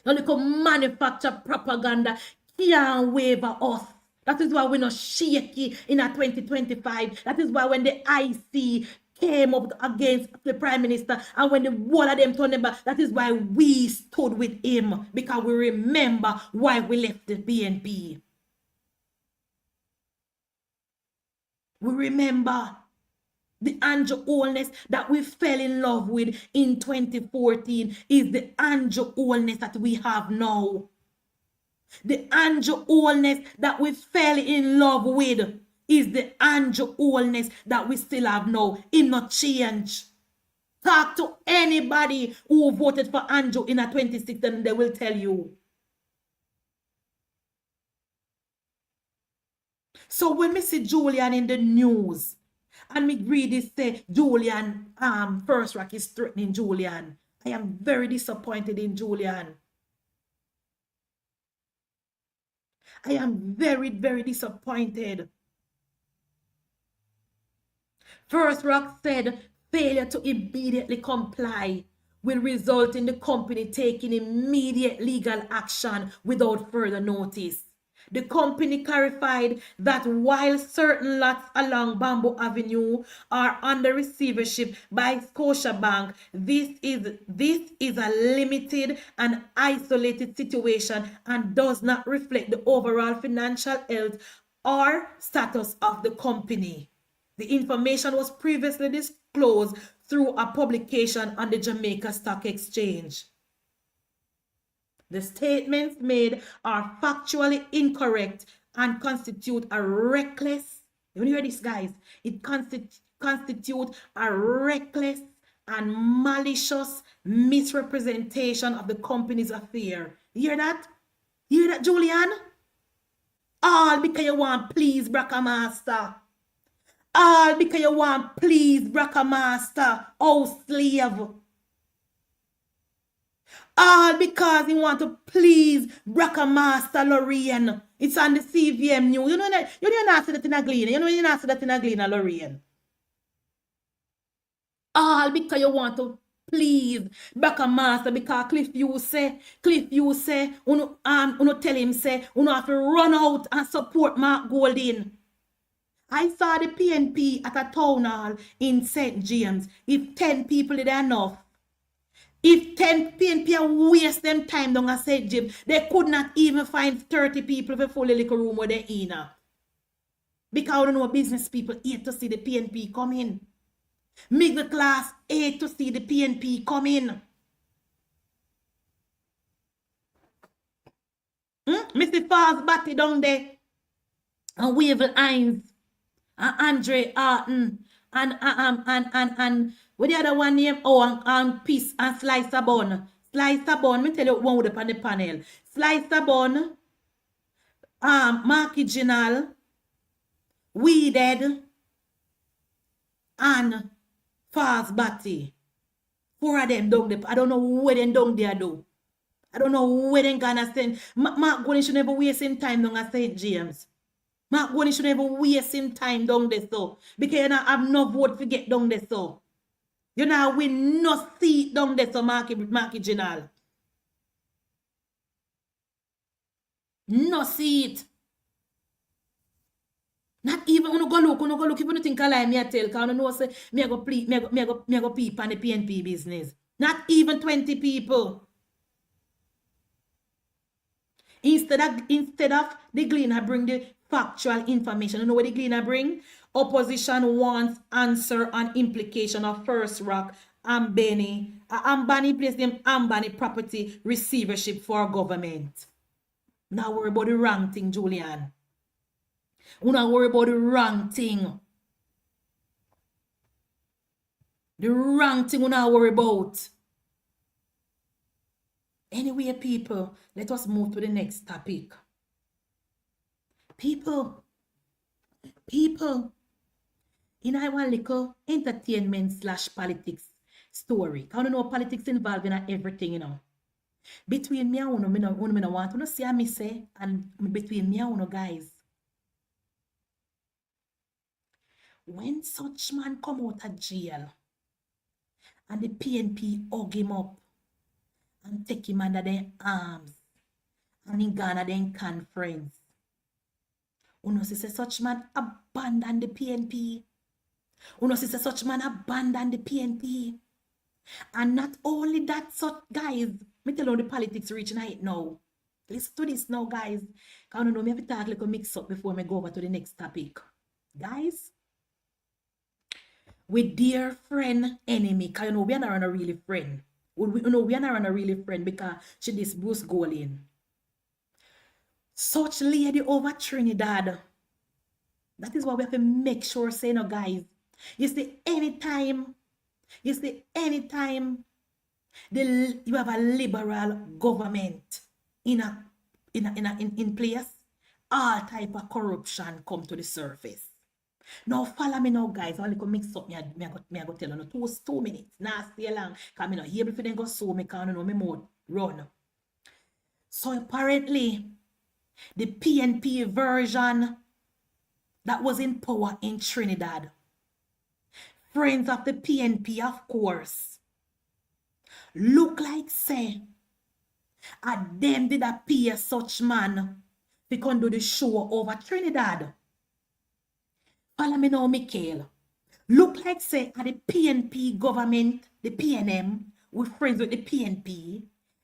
Speaker 2: no little manufactured propaganda can't waver us. That is why we're not shaky in a 2025. That is why when the IC came up against the Prime Minister and when the whole of them turned them back, that is why we stood with him, because we remember why we left the PNP. We remember the Andrew Holness that we fell in love with in 2014 is the Andrew Holness that we have now. The Andrew Holness that we fell in love with is the Andrew Holness that we still have now. Him not change. Talk to anybody who voted for Andrew in a 26 and they will tell you. So when we see Julian in the news, and me read this say Julian, First Rock is threatening Julian, I am very disappointed in Julian. I am very, very disappointed. First Rock said failure to immediately comply will result in the company taking immediate legal action without further notice. The company clarified that while certain lots along Bamboo Avenue are under receivership by Scotiabank, this is a limited and isolated situation and does not reflect the overall financial health or status of the company. The information was previously disclosed through a publication on the Jamaica Stock Exchange. The statements made are factually incorrect and constitute a reckless, you hear this, guys? It constitute a reckless and malicious misrepresentation of the company's affair. You hear that? You hear that, Julian? All because you want please Braca Master. All because you want please Braca Master, oh slave. All because you want to please Braca Master Lorraine. It's on the CVM news. You know that you don't see that in a Gleaner. You know you don't see that in a Gleaner, Lorraine. All because you want to please Braca Master, because Cliff you say, uno tell him say, uno have to run out and support Mark Golding. I saw the PNP at a town hall in St. James. If 10 people is enough, if 10 PNP waste them time down at St. James, they could not even find 30 people for full little room where they're in. Because I don't know business people hate to see the PNP come in. Middle class hate to see the PNP come in. Mr. Falls Batty down there. And Wavel Hines. And Andre Arton. And what the other one name? Oh, and Peace and Slicer Bun. Slicer Bun, me tell you one up on the panel. Slicer Bun, Marky Ginal, Weeded, and Fast Batty. 4 of them down there. I don't know where them down there do. I don't know where them gonna send. Mark Golden should never waste him time down at St. James. Mark Golden should never waste him time down there so. Because you don't have no vote to get down there so. You know, we no seat down there, so Marky Ginal. No seat. Not even when you go look, if you think I lie, me I tell, because you know, say, me I go peep on the PNP business. Not even 20 people. Instead of the Gleaner bring the factual information. You know what the Gleaner bring? Opposition wants answer on implication of First Rock and Benny. Ambani place them Ambani property receivership for government. Now worry about the wrong thing, Julian. We not worry about the wrong thing. The wrong thing we not worry about. Anyway, people, let us move to the next topic. People, in I want little entertainment / politics story. I don't know politics involved in everything, you know. Between me and uno, me no want to see me say, and between me and uno, guys. When such man come out of jail and the PNP hug him up and take him under their arms and in Ghana then conference, uno see say such man abandon the PNP. Uno see say such man abandon the PNP. And not only that, such guys, me tell you the politics reach right now. Listen to this now, guys. Because I know me have to talk like a mix up before me go over to the next topic. Guys, with dear friend enemy, because you know we are not a really friend. We are not a really friend because she this Bruce Golin. Such lady over Trinidad. That is why we have to make sure, say no, guys. You see, anytime you have a liberal government in place, all type of corruption come to the surface. Now follow me now, guys. I want to mix up me I go tell you no 2 minutes. Nah, stay long. Because I not able to then go so me can know me mode run. So apparently the PNP version that was in power in Trinidad, friends of the PNP, of course, look like say them did appear such man to come do the show over Trinidad. Follow me now, Mikhail. Look like say the PNP government, the PNM, with friends with the PNP,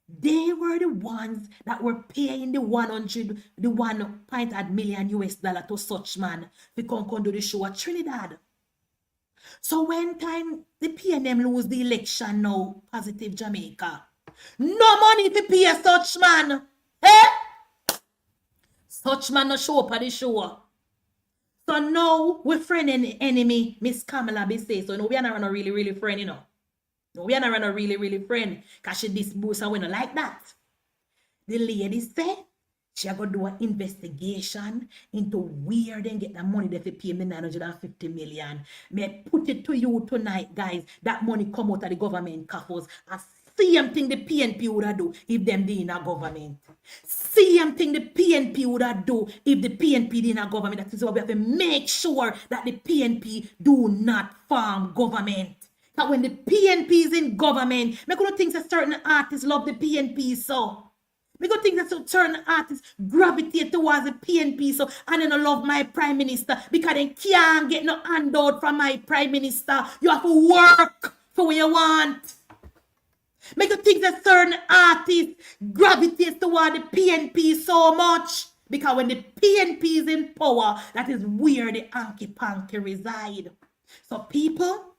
Speaker 2: they were the ones that were paying the 1.8 million US dollar to such man to come do the show at Trinidad. So when time the PNM lose the election now, positive Jamaica, no money to pay such man. Eh? Such man no show up at the show. So now we friend and enemy, Miss Kamala be say. So no, we are not a really friend, you know. No, we are not a really friend. Because she this boost and we not like that. The lady said she going to do an investigation into where they get the money that they pay me 950 million. May put it to you tonight, guys. That money come out of the government coffers. And same thing the PNP would have do if them did in a government. Same thing the PNP would have do if the PNP did in a government. That is why we have to make sure that the PNP do not farm government. That when the PNP is in government, I could think that certain artists love the PNP so. I could think that certain artists gravitate towards the PNP so, and then I love my prime minister because they can't get no handout from my prime minister. You have to work for what you want. Make you think that certain artists gravitate toward the PNP so much because when the PNP is in power, that is where the hanky-panky reside. So people,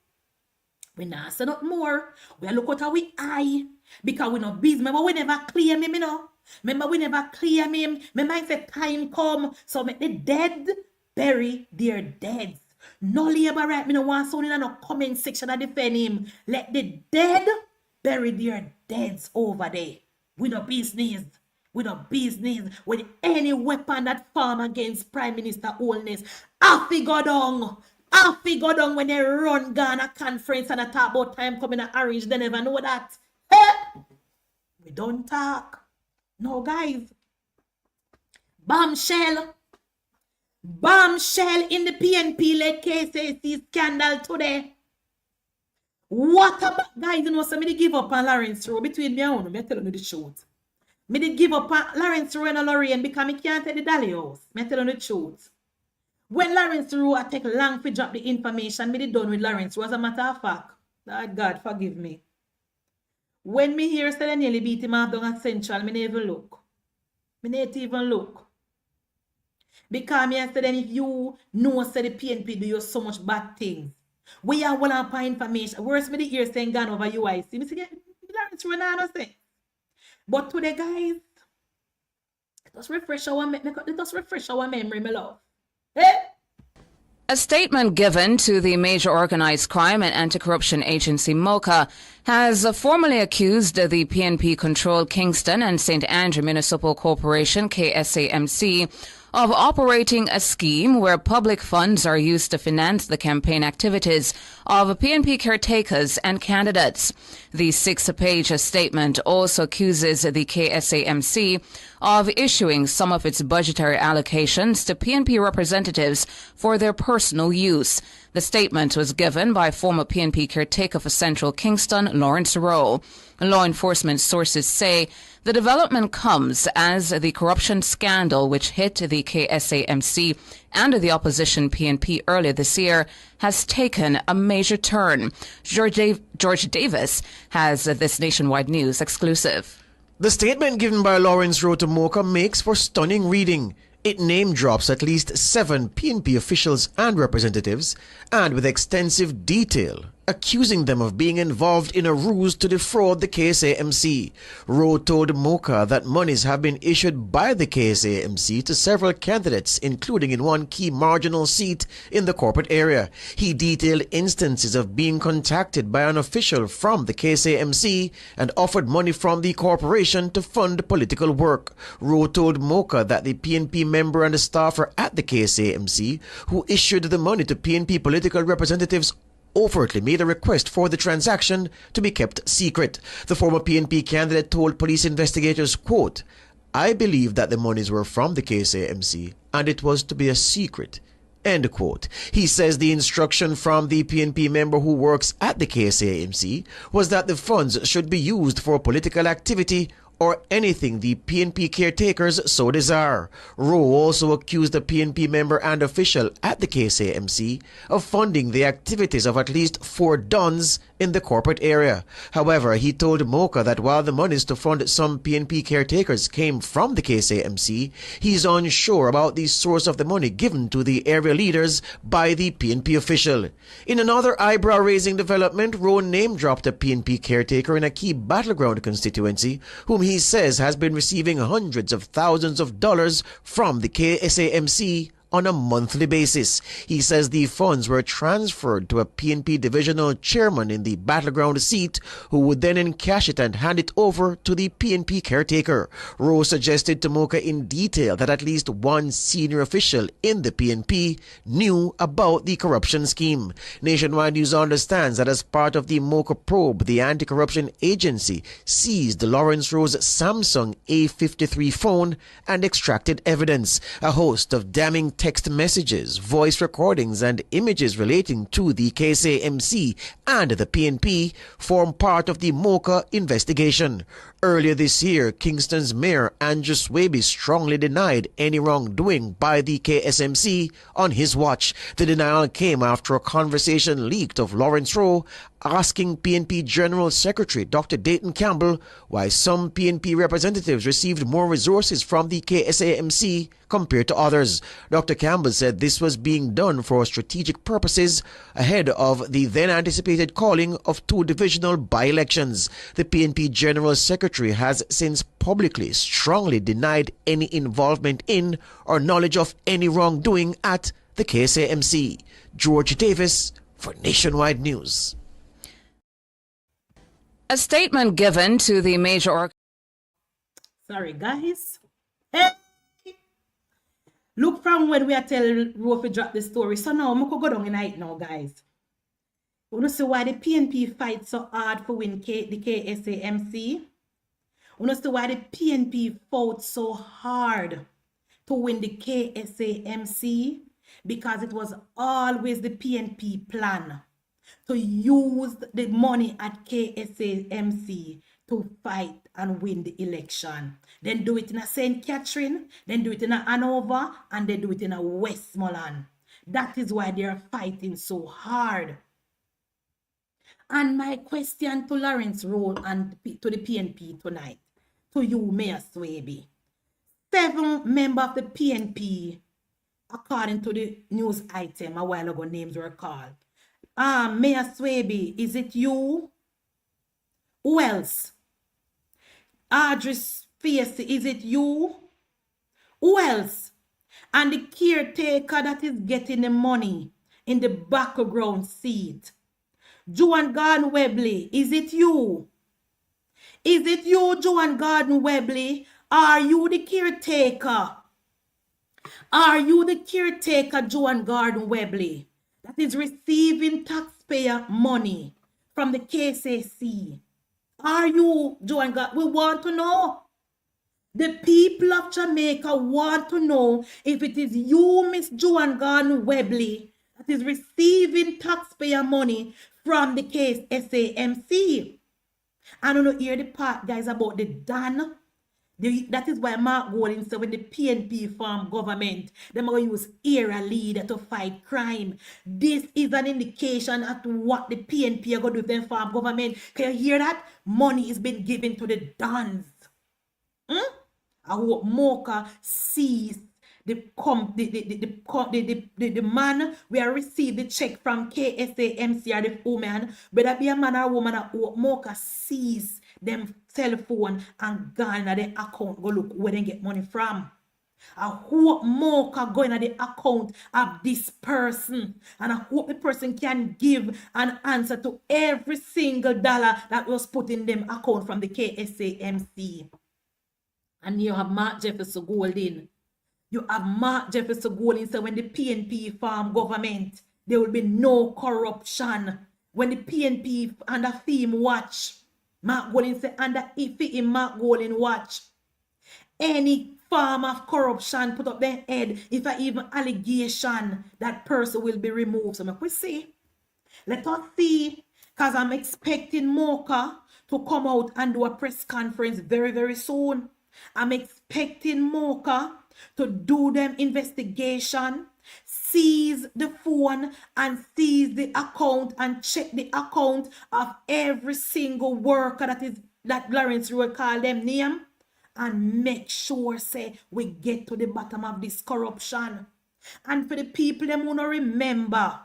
Speaker 2: we not say not more. We look at our eye because we not busy. Remember we never claim him, you know. Remember we never claim him. Remember I said time come. So make the dead bury their dead. No labor right. Me no want someone in no comment section to defend him. Let the dead bury their deads over there. We no business. We no business with any weapon that farm against Prime Minister Holness. Off we go down. Off we go down when they run Ghana conference and I talk about time coming to orange. They never know that. Hey! We don't talk. No, guys. Bombshell. Bombshell in the PNP-led KSAMC scandal today. What about, guys, you know, so me did give up on Lawrence Rowe between me and one. Me tell you the truth. Me did give up on Lawrence Rowe and Lorraine because me can't tell the Dolly house. Me tell you the truth. When Lawrence Rowe I take long to drop the information, me did done with Lawrence Rowe. As a matter of fact, God forgive me. When me hear say they nearly beat him off down at Central, me never look. Me never even look. Because me said then if you know say the PNP do you so much bad things. We are one up information. Worse me the ear saying gone over UIC. Me say Lawrence Rowe no say. But today, guys, let us refresh our memory, my love. Eh?
Speaker 4: A statement given to the Major Organized Crime and Anti-Corruption Agency, Mocha, has formally accused the PNP-controlled Kingston and St. Andrew Municipal Corporation, KSAMC, of operating a scheme where public funds are used to finance the campaign activities of PNP caretakers and candidates. The six-page statement also accuses the KSAMC of issuing some of its budgetary allocations to PNP representatives for their personal use. The statement was given by former PNP caretaker for Central Kingston, Lawrence Rowe. Law enforcement sources say the development comes as the corruption scandal which hit the KSAMC and the opposition PNP earlier this year has taken a major turn. George Davis has this Nationwide News exclusive.
Speaker 5: The statement given by Lawrence Rowe to Mocha makes for stunning reading. It name drops at least 7 PNP officials and representatives, and with extensive detail, accusing them of being involved in a ruse to defraud the KSAMC. Rowe told Mocha that monies have been issued by the KSAMC to several candidates, including in one key marginal seat in the corporate area. He detailed instances of being contacted by an official from the KSAMC and offered money from the corporation to fund political work. Rowe told Mocha that the PNP member and the staffer at the KSAMC who issued the money to PNP political representatives overtly made a request for the transaction to be kept secret. The former PNP candidate told police investigators, quote, "I believe that the monies were from the KSAMC and it was to be a secret." End quote. He says the instruction from the PNP member who works at the KSAMC was that the funds should be used for political activity or anything the PNP caretakers so desire. Rowe also accused the PNP member and official at the KSAMC of funding the activities of at least 4 dons in the corporate area. However, he told Mocha that while the monies to fund some PNP caretakers came from the KSAMC, he's unsure about the source of the money given to the area leaders by the PNP official. In another eyebrow-raising development, Rowe name-dropped a PNP caretaker in a key battleground constituency whom he says has been receiving hundreds of thousands of dollars from the KSAMC on a monthly basis. He says the funds were transferred to a PNP divisional chairman in the battleground seat who would then encash it and hand it over to the PNP caretaker. Rowe suggested to Mocha in detail that at least one senior official in the PNP knew about the corruption scheme. Nationwide News understands that as part of the Mocha probe, the anti-corruption agency seized Lawrence Rowe's Samsung A53 phone and extracted evidence. A host of damning text messages, voice recordings, and images relating to the KSAMC and the PNP form part of the Mocha investigation. Earlier this year, Kingston's Mayor Andrew Swaby strongly denied any wrongdoing by the KSMC on his watch. The denial came after a conversation leaked of Lawrence Rowe asking PNP General Secretary Dr. Dayton Campbell why some PNP representatives received more resources from the KSAMC compared to others. Dr. Campbell said this was being done for strategic purposes ahead of the then anticipated calling of 2 divisional by-elections. The PNP General Secretary has since publicly strongly denied any involvement in or knowledge of any wrongdoing at the KSAMC. George Davis for Nationwide News.
Speaker 4: A statement given to the major
Speaker 2: Sorry, guys. Hey. Look from when we are telling Rofi drop the story. So now, I'm going to go down in night now, guys. You know see why the PNP fight so hard for win the KSAMC? You know see why the PNP fought so hard to win the KSAMC? Because it was always the PNP plan to use the money at KSAMC to fight and win the election. Then do it in a St. Catherine, then do it in a Hanover, and then do it in a Westmoreland. That is why they are fighting so hard. And my question to Lawrence Rowe and to the PNP tonight, to you, Mayor Swaby. 7 members of the PNP, according to the news item a while ago, names were called. Mayor Swaby, is it you? Who else? Audrey Facey, is it you? Who else? And the caretaker that is getting the money in the background seat. Joan Gordon Webley, is it you? Is it you, Joan Gordon Webley? Are you the caretaker? Are you the caretaker, Joan Gordon Webley, that is receiving taxpayer money from the KSAC? Are you, Joan Gordon? We want to know. The people of Jamaica want to know if it is you, Miss Joan Gordon Webley, that is receiving taxpayer money from the KSAMC. I don't know, hear the part, guys, about the Dan. That is why Mark Golding said when the PNP form government, they're going to use era leader to fight crime. This is an indication as to what the PNP are going to do with them form government. Can you hear that? Money is being given to the Dans. I hope Mocha sees the man where received the check from KSAMC or the woman, whether be a man or a woman, I hope Mocha sees them cell phone and gone in the account, go look where they get money from. I hope Mocha go in the account of this person, and I hope the person can give an answer to every single dollar that was put in them account from the KSAMC. And you have Mark Jefferson Golding. You have Mark Jefferson Golding. So when the PNP form government, there will be no corruption. When the PNP under theme watch, Mark Golding say under in Mark Golding watch, any form of corruption put up their head, if I even allegation, that person will be removed. So we see. Let us see. Because I'm expecting Mocha to come out and do a press conference very, very soon. I'm expecting Mocha to do them investigation, seize the phone and seize the account and check the account of every single worker that Lawrence Road call them name, and make sure say we get to the bottom of this corruption. And for the people them wanna remember,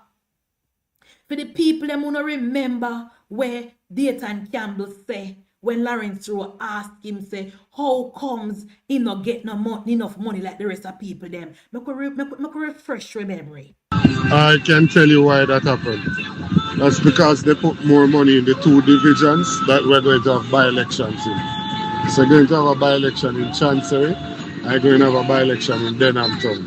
Speaker 2: where Dayton Campbell say when Lawrence Rowe asked him, say, how comes he not get enough money like the rest of people them? Make refresh your memory.
Speaker 6: I can tell you why that happened. That's because they put more money in the two divisions that we're going to have by-elections in. So we're going to have a by-election in Chancery, I'm going to have a by-election in Denham Town.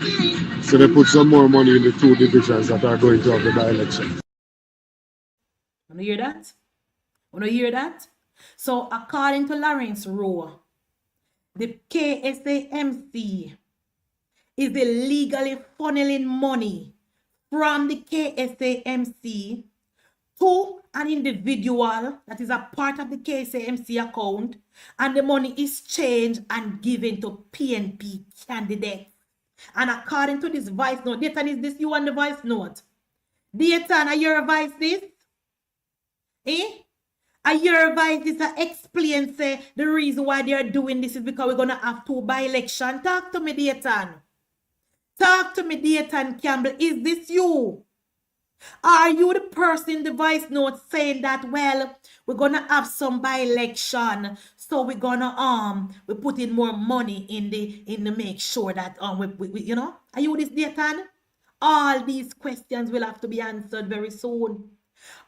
Speaker 6: So they put some more money in the two divisions that are going to have the by-elections.
Speaker 2: Want to hear that? Want to hear that? So according to Lawrence Rowe, the KSAMC is illegally funneling money from the KSAMC to an individual that is a part of the KSAMC account, and the money is changed and given to PNP candidates. And according to this voice note, Dayton, is this you on the voice note? Dayton, are you voice this? A year advice is to explain, say, the reason why they are doing this is because we're going to have two by-election. Talk to me, Dayton. Talk to me, Dayton Campbell. Is this you? Are you the person in the voice note saying that, well, we're going to have some by-election, so we're going to, we put in more money in the make sure that, we you know, are you this, Dayton? All these questions will have to be answered very soon.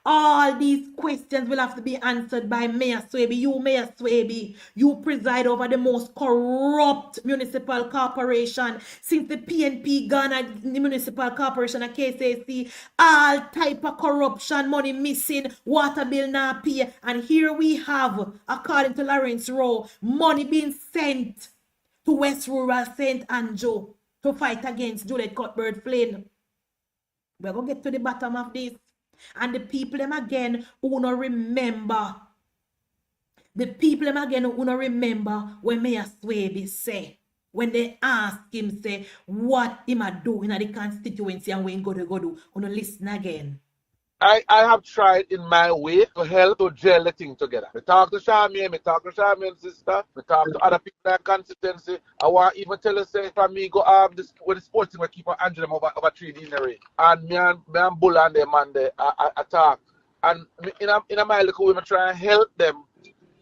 Speaker 2: All these questions will have to be answered by Mayor Swaby. You, Mayor Swaby, you preside over the most corrupt municipal corporation since the PNP gone at the municipal corporation at KSAC. All type of corruption, money missing, water bill not pay. And here we have, according to Lawrence Rowe, money being sent to West Rural St. Andrew to fight against Juliet Cuthbert Flynn. We're going to get to the bottom of this. And the people them again who no remember. The people them again who no remember when Mayor Swaby say, when they ask him say what him a do in the constituency and when go do, no listen again.
Speaker 7: I have tried in my way to help to gel the thing together. I talk to Charmian, Charmian's sister, I talk to other people in the constituency. I want even tell us say for me go this with the sports team I keep on handling them over 3 days in a race. And me and Bull and them and I talk. And in a my little way I try and help them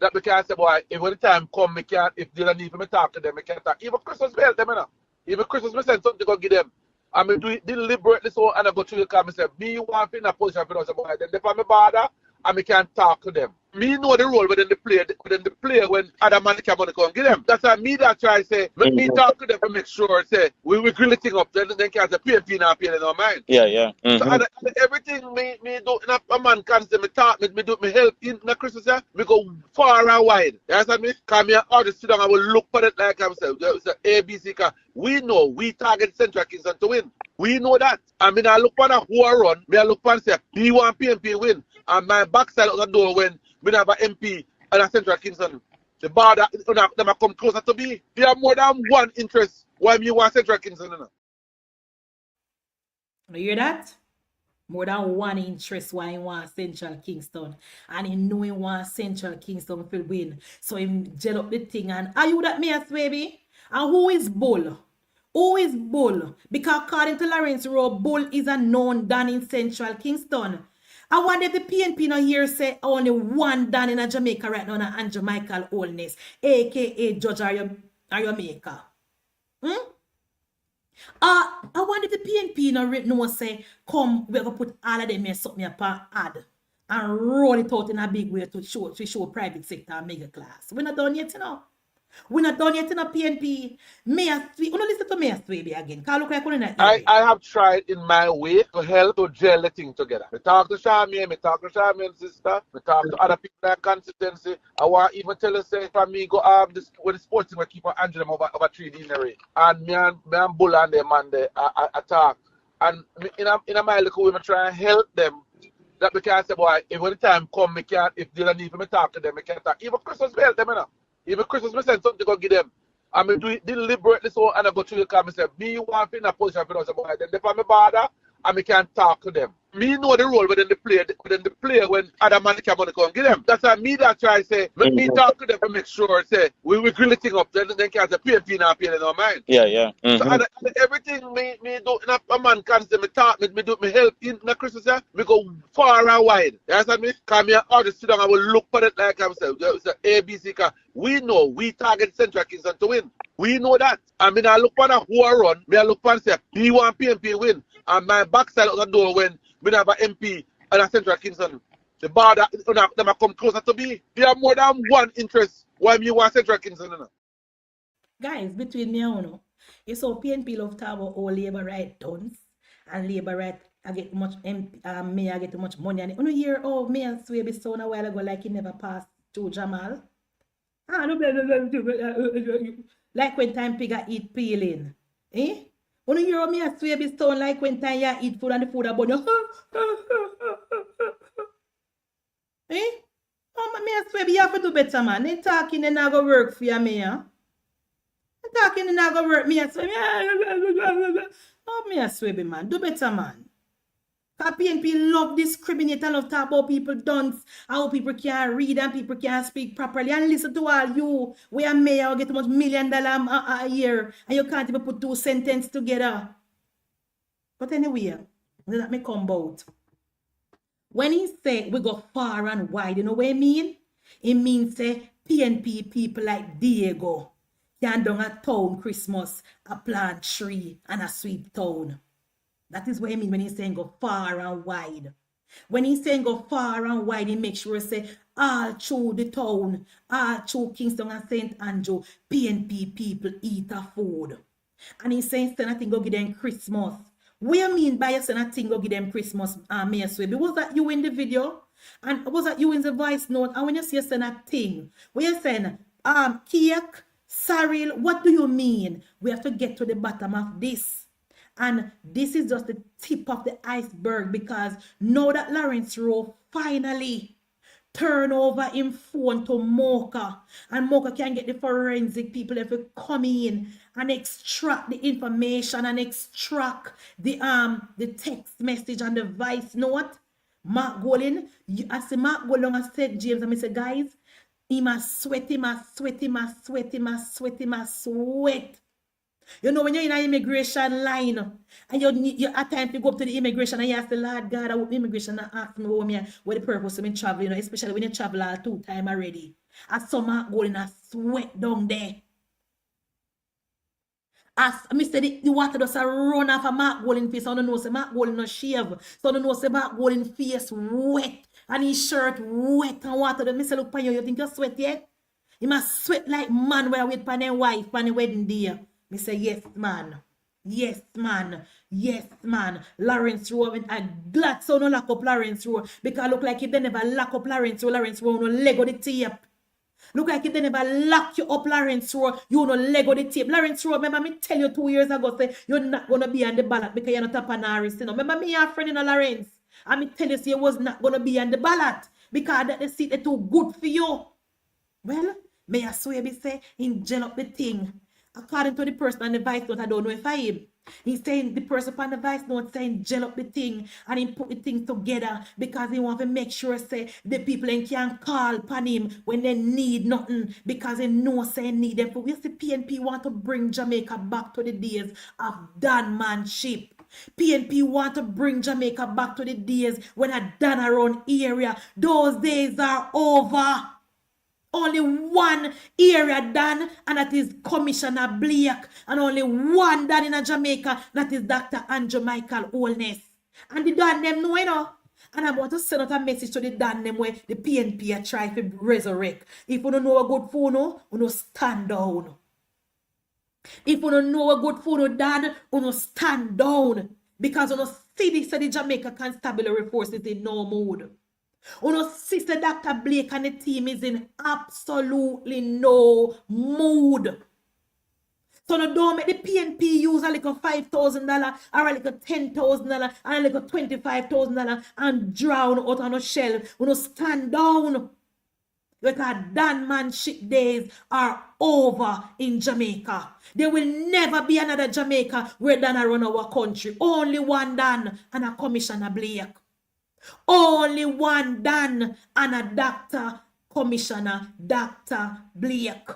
Speaker 7: that we can say, boy, if when the time come, me can't, if they don't need for me talk to them, I can't talk. Even Christmas me help them, you know. Even Christmas me send something to go give them. I mean, do it deliberately so, and I go through the car and say, me want to be in a position for us, then they put me border, and me can talk to them. Me know the role within the play when other man can money come get them. That's why me that try say me talk to them to make sure say we grill the thing up then can say PNP now pay no mind.
Speaker 8: Yeah.
Speaker 7: So and everything me do in a man can say me talk me do me help in the Christmas me go far and wide. You understand me? Come here all sit down I will look for it like I'm saying ABC cause we know we target Central Kingston to win. We know that. I mean I look for who I run, me I look for say P1 PNP win and my backside of the door when we have an MP and a Central Kingston. The bar that them come closer to me. There are more than one interest why me want Central Kingston.
Speaker 2: You hear that? More than one interest why he want Central Kingston. And he know he want Central Kingston to win. So he gel up the thing and are you that mess, baby? And who is Bull? Who is Bull? Because according to Lawrence Rowe, Bull is a known Dan in Central Kingston. I wonder if the PNP now here say only one Dan in Jamaica right now, Andrew Michael Holness, aka Judge are your maker. I wonder if the PNP now know say, come, we're gonna put all of them here something upon ad and roll it out in a big way to show private sector and mega class. We're not done yet, you know. We're not done yet in a PNP. Mayor Sweet, you know, listen to Mayor Sweet again. Can't look like
Speaker 7: I have tried in my way to help to gel the thing together. I talk to Charmian, I talk to Charmian's sister, I talk to other people in the constituency. I want even tell us say for me go this with the sports team I keep on handling them over 3 days in a way. And me and Bull and them and I talk. And in a my little way I try and help them. That we can say, boy, if when the time come, me can't, if they don't need for me talk to them, I can't talk. Even Christmas we help them, you know. Even Christmas, I send something to go give them. I mean, do it deliberately so, and I go through the car and say, me want to in a position for us, then they put me bother, and I can talk to them. Me know the role within the play when other man can money come give them. That's why me that try say, me talk to them to make sure say we grill the thing up, then can say PNP now pay no mind.
Speaker 8: Yeah.
Speaker 7: So and everything me do in a man can say me talk, me do me help in the Christmas me go far and wide. You understand me? Come here all sit down I will look for it like I'm saying ABC cause we know we target Central Kingston to win. We know that. I mean I look for who I run, me I look for say P1 PNP win and my backside of the door when we have an MP and a Central Kingston. The bar that them come closer to me. There are more than one interest why me want Central Kingston.
Speaker 2: Guys, between me and you, you saw PNP love to have all labor right done and labor right I get much me I get much money and you hear me and Swaby sound a while ago like he never passed to Jamal. Like when time pig eat peeling. Eh? When you hear me a Swaby sound like when time you eat food and the food about you. Eh? Oh, me a Swaby, you have to do better, man. They talking, they not go work for you, me, huh? They talking, they not go work, me a Swaby. Oh, me a Swaby, man. Do better, man. PNP love discriminate and love talk about people dunce, how people can't read and people can't speak properly. And listen to all you, we are mayor, get much $1 million a year, and you can't even put 2 sentences together. But anyway, let me come about. When he say we go far and wide, you know what I mean? It means say PNP people like Diego can down a town Christmas, a plant tree and a sweep town. That is what I mean when he's saying go far and wide. When he's saying go far and wide, he make sure say all through the town, all through Kingston and St. Andrew, PNP people eat a food. And he's saying send a thing go give them Christmas. What you mean by send a thing go give them Christmas, Mayor Swaby? Was that you in the video? And was that you in the voice note? And when you say send a thing, when you saying cake, Cyril, what do you mean? We have to get to the bottom of this. And this is just the tip of the iceberg because now that Lawrence Rowe finally turn over him phone to Mocha and Mocha can get the forensic people if they come in and extract the information and extract the text message and the voice note. Mark Golin, I say Mark Golin I said James and I say guys, he must sweat. You know, when you're in an immigration line and you at time to go up to the immigration and you ask the Lord God, I hope immigration and ask me what the purpose of me travel, you know, especially when you travel all 2 times already. As some go in a sweat down there. As Mr. The water does a run off a Mark Golin face, so I don't know say Mark Golin no shave, so I don't know say Mark Golin face wet. And his shirt wet and water. Me say, look pan you think you sweat yet? He must sweat like man when I wait pan him wife pan the wedding day. Me say, yes, man. Yes, man. Yes, man. Lawrence Road. I'm glad so no lock up Lawrence Road. Because look like if they never lock up Lawrence Road no leg of the tape. Look like if they never lock you up Lawrence Road, you no leg of the tape. Lawrence Road, remember me tell you 2 years ago, say you're not going to be on the ballot because you're not a panarist. You know? Remember me and friend in Lawrence? And me tell you, say you was not going to be on the ballot because that the seat is too good for you. Well, may I swear be say, he gel up the thing. According to the person on the vice note, I don't know if I am. He's saying the person on the vice note saying gel up the thing and he put the thing together because he want to make sure say the people can call upon him when they need nothing because they know say need them. But we see PNP want to bring Jamaica back to the days of Danmanship. PNP want to bring Jamaica back to the days when a Dan around area. Those days are over. Only one area done, and that is Commissioner Blake. And only one done in a Jamaica, that is Dr. Andrew Michael Holness. And the Dan them know, you know. And I want to send out a message to the Dan them where the PNP are trying to resurrect. If you don't know a good phone, you don't stand down. If you don't know a good phone, Dan, you don't stand down. Because you don't see the Jamaica Constabulary Force is in no mood. Uno sister Dr. Blake and the team is in absolutely no mood. So no don't make the PNP use a little $5,000 or a little $10,000 and a little $25,000 and drown out on a shell. Uno stand down. Because Danmanship days are over in Jamaica. There will never be another Jamaica where Dan run our country. Only one Dan and a Commissioner Blake. Only one Dan and a Dr. Commissioner Dr. Blake.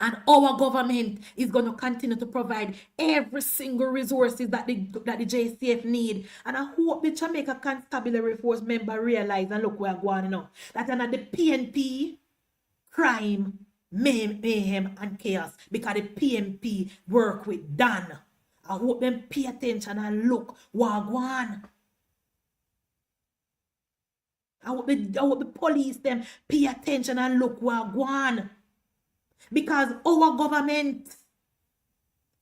Speaker 2: And our government is going to continue to provide every single resources that the JCF need. And I hope the Jamaica Constabulary Force member realize and look where I'm going now. That under the PNP, crime, mayhem and chaos. Because the PNP work with Dan. I hope them pay attention and look where I'm going. I hope the police them pay attention and look where I'm going. Because our government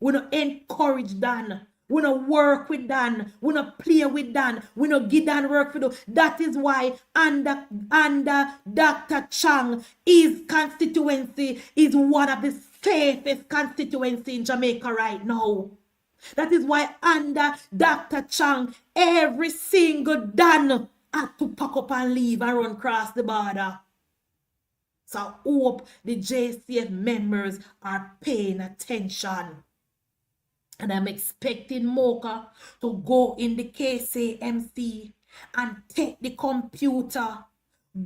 Speaker 2: we don't encourage Dan. We don't work with Dan. We don't play with Dan. We don't give Dan work for do. That is why under Dr. Chang, his constituency is one of the safest constituency in Jamaica right now. That is why under Dr. Chang, every single Dan had to pack up and leave and run across the border. So I hope the JCF members are paying attention. And I'm expecting Mocha to go in the KSAMC and take the computer,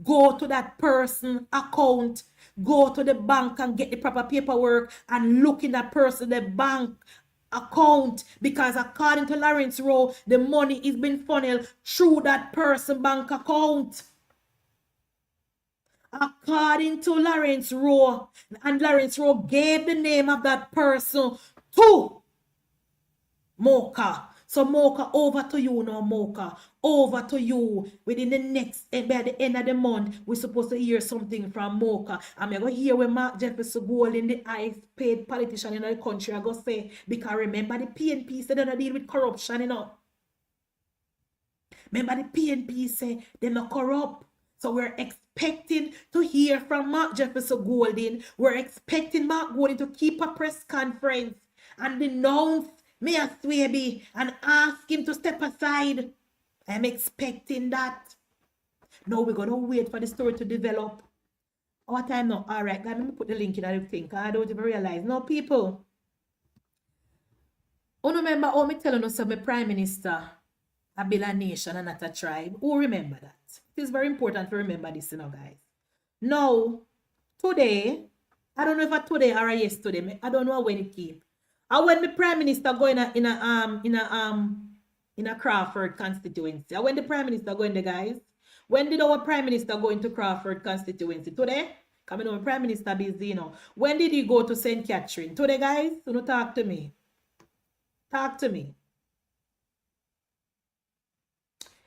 Speaker 2: go to that person's account, go to the bank and get the proper paperwork and look in that person's bank account, because according to Lawrence Rowe, the money is being funneled through that person's bank account. According to Lawrence Rowe, and Lawrence Rowe gave the name of that person to Mocha. So Mocha, over to you now, Mocha. Over to you. Within the next, by the end of the month, we're supposed to hear something from Mocha. I'm going to hear when Mark Jefferson Golding, the highest paid politician in the country, I go say, because remember the PNP said they don't deal with corruption, you know. Remember the PNP say they're not corrupt. So we're expecting to hear from Mark Jefferson Golding. We're expecting Mark Golding to keep a press conference and denounce Mayor Swaby and ask him to step aside. I'm expecting that. Now we're going to wait for the story to develop. Our time now. All right, let me put the link in everything. I don't even realize. No, people. Oh, remember how me telling us my Prime Minister a build a nation and not a tribe? Who remember that? It is very important to remember this, you know, guys. Now, today, I don't know if it's today or yesterday. I don't know when it came. And when the Prime Minister go in a Crawford constituency. And when the Prime Minister go in there, guys. When did our Prime Minister go into Crawford constituency? Today? Coming on, Prime Minister busy, you know. When did he go to St. Catherine? Today, guys? So no, talk to me. Talk to me.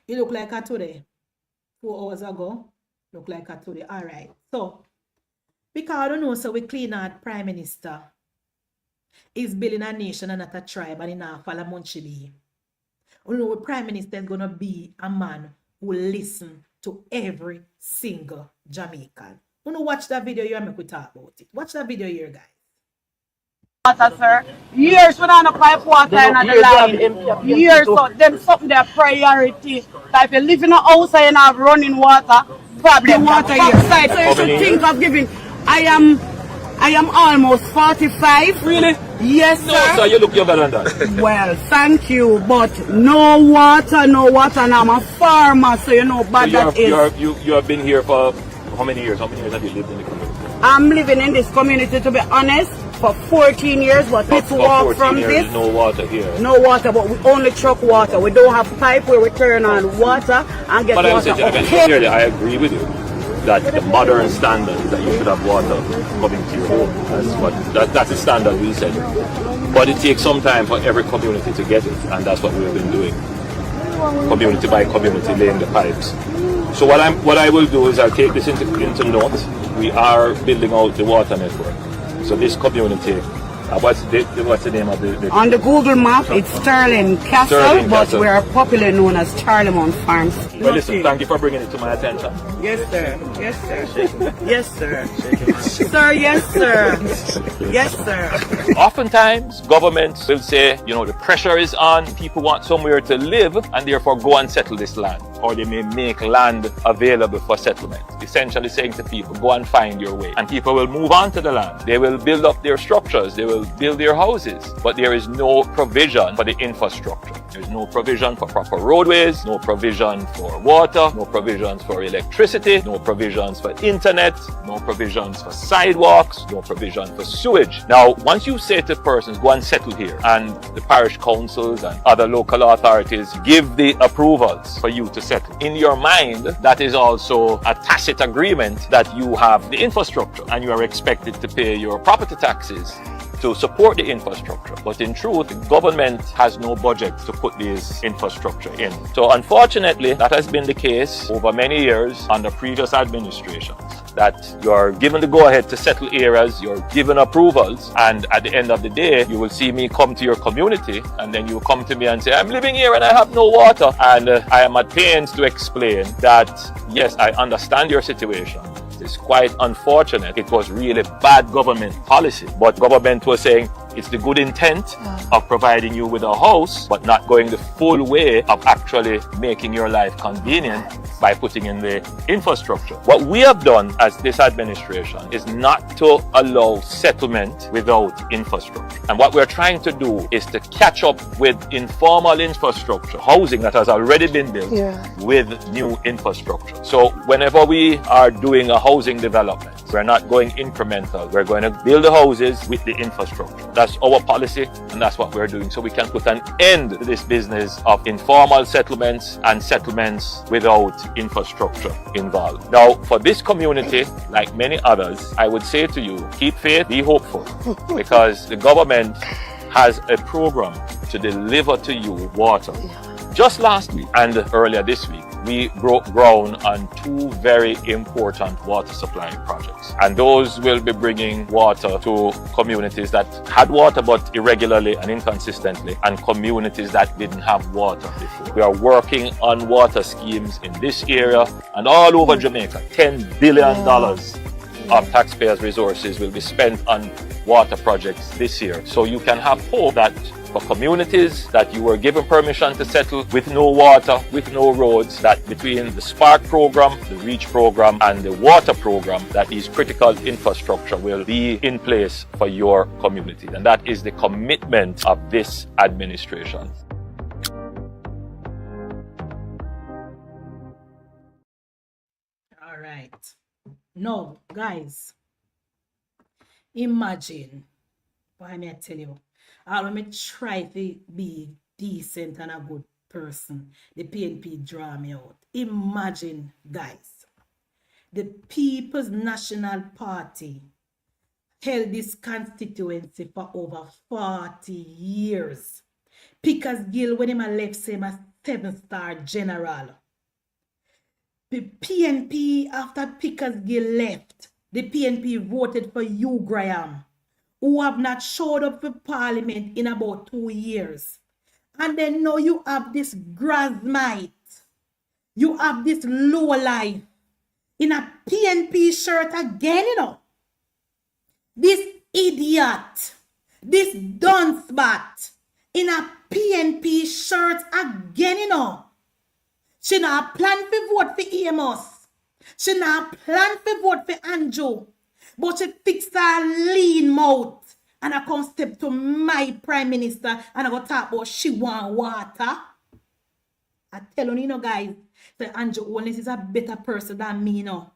Speaker 2: It look like a today. 4 hours ago. Look like a today. All right. So, because I don't know, so we clean out Prime Minister is building a nation and not a tribe and in a follow Munchibi. You know, Prime Minister is going to be a man who listen to every single Jamaican. You know, watch that video here and make we talk about it. Watch that video here, guys.
Speaker 8: Water, sir. Years we don't pipe water in the line. Years, so them something their priority. Like if you live in a house and you have running water, probably water outside. So you should think of giving. I am almost 45.
Speaker 9: Really?
Speaker 8: Yes, sir.
Speaker 9: No, sir, you look younger than that.
Speaker 8: Well, thank you, but no water, and I'm a farmer, so you know, but
Speaker 9: So
Speaker 8: that is.
Speaker 9: you have been here for how many years? How many years have you lived in the community?
Speaker 8: I'm living in this community, to be honest, for 14 years, but let's
Speaker 9: For
Speaker 8: walk
Speaker 9: 14
Speaker 8: from
Speaker 9: years,
Speaker 8: this.
Speaker 9: no water here.
Speaker 8: No water, but we only truck water. We don't have pipe where we turn on water and get
Speaker 9: But I would
Speaker 8: water.
Speaker 9: say, clearly, I agree with you that the modern standard is that you should have water coming to your home. That's the standard we set. But it takes some time for every community to get it, and that's what we've been doing. Community by community, laying the pipes. So what I will do is I'll take this into note. We are building out the water network. So this community, what's the name of the
Speaker 8: On the Google map, it's Sterling Castle,
Speaker 9: Sterling
Speaker 8: but
Speaker 9: Castle.
Speaker 8: we are popularly known as Charlemont Farms.
Speaker 9: Well, listen, thank you for bringing it to my attention.
Speaker 8: Yes, sir. Yes, sir. Yes, sir. Sir, yes, sir. Yes, sir.
Speaker 9: Oftentimes, governments will say, the pressure is on, people want somewhere to live, and therefore go and settle this land. Or they may make land available for settlement. Essentially saying to people, go and find your way. And people will move on to the land. They will build up their structures. They will build their houses. But there is no provision for the infrastructure. There's no provision for proper roadways, no provision for water, no provisions for electricity, no provisions for internet, no provisions for sidewalks, no provision for sewage. Now, once you say to persons, go and settle here, and the parish councils and other local authorities give the approvals for you to settle, in your mind, that is also a tacit agreement that you have the infrastructure and you are expected to pay your property taxes to support the infrastructure. But in truth, the government has no budget to put this infrastructure in. So unfortunately, that has been the case over many years under previous administrations, that you're given the go-ahead to settle areas, you're given approvals, and at the end of the day, you will see me come to your community, and then you come to me and say, I'm living here and I have no water. And I am at pains to explain that, yes, I understand your situation. It's quite unfortunate. It was really bad government policy, but government was saying it's the good intent of providing you with a house, but not going the full way of actually making your life convenient by putting in the infrastructure. What we have done as this administration is not to allow settlement without infrastructure. And what we're trying to do is to catch up with informal infrastructure, housing that has already been built with new infrastructure. So whenever we are doing a housing development, we're not going incremental. We're going to build the houses with the infrastructure. That's our policy, and that's what we're doing. So we can put an end to this business of informal settlements and settlements without infrastructure involved. Now, for this community, like many others, I would say to you, keep faith, be hopeful, because the government has a program to deliver to you water. Just last week and earlier this week, we broke ground on 2 very important water supply projects. And those will be bringing water to communities that had water but irregularly and inconsistently, and communities that didn't have water before. We are working on water schemes in this area and all over Jamaica. $10 billion of taxpayers' resources will be spent on water projects this year. So you can have hope that for communities that you were given permission to settle with no water, with no roads, that between the Spark program, the REACH program, and the water program, that these critical infrastructure will be in place for your community. And that is the commitment of this administration.
Speaker 2: All right. No, guys, imagine, why may I tell you, I'll me try to be decent and a good person. The PNP draw me out. Imagine, guys, the People's National Party held this constituency for over 40 years. Pickers Gill, when him a left, say, 7-star general. The PNP, after Pickersgill left, the PNP voted for you, Graham, who have not showed up for Parliament in about 2 years. And then now you have this Grasmite. You have this lowlife in a PNP shirt again, you know. This idiot, this duncebat in a PNP shirt again, you know. She not plan to vote for Amos. She not plan to vote for Andrew. But she fix her lean mouth and I come step to my prime minister and I go talk about she want water. I tell you, know, guys, that Andrew Holness is a better person than me, you know.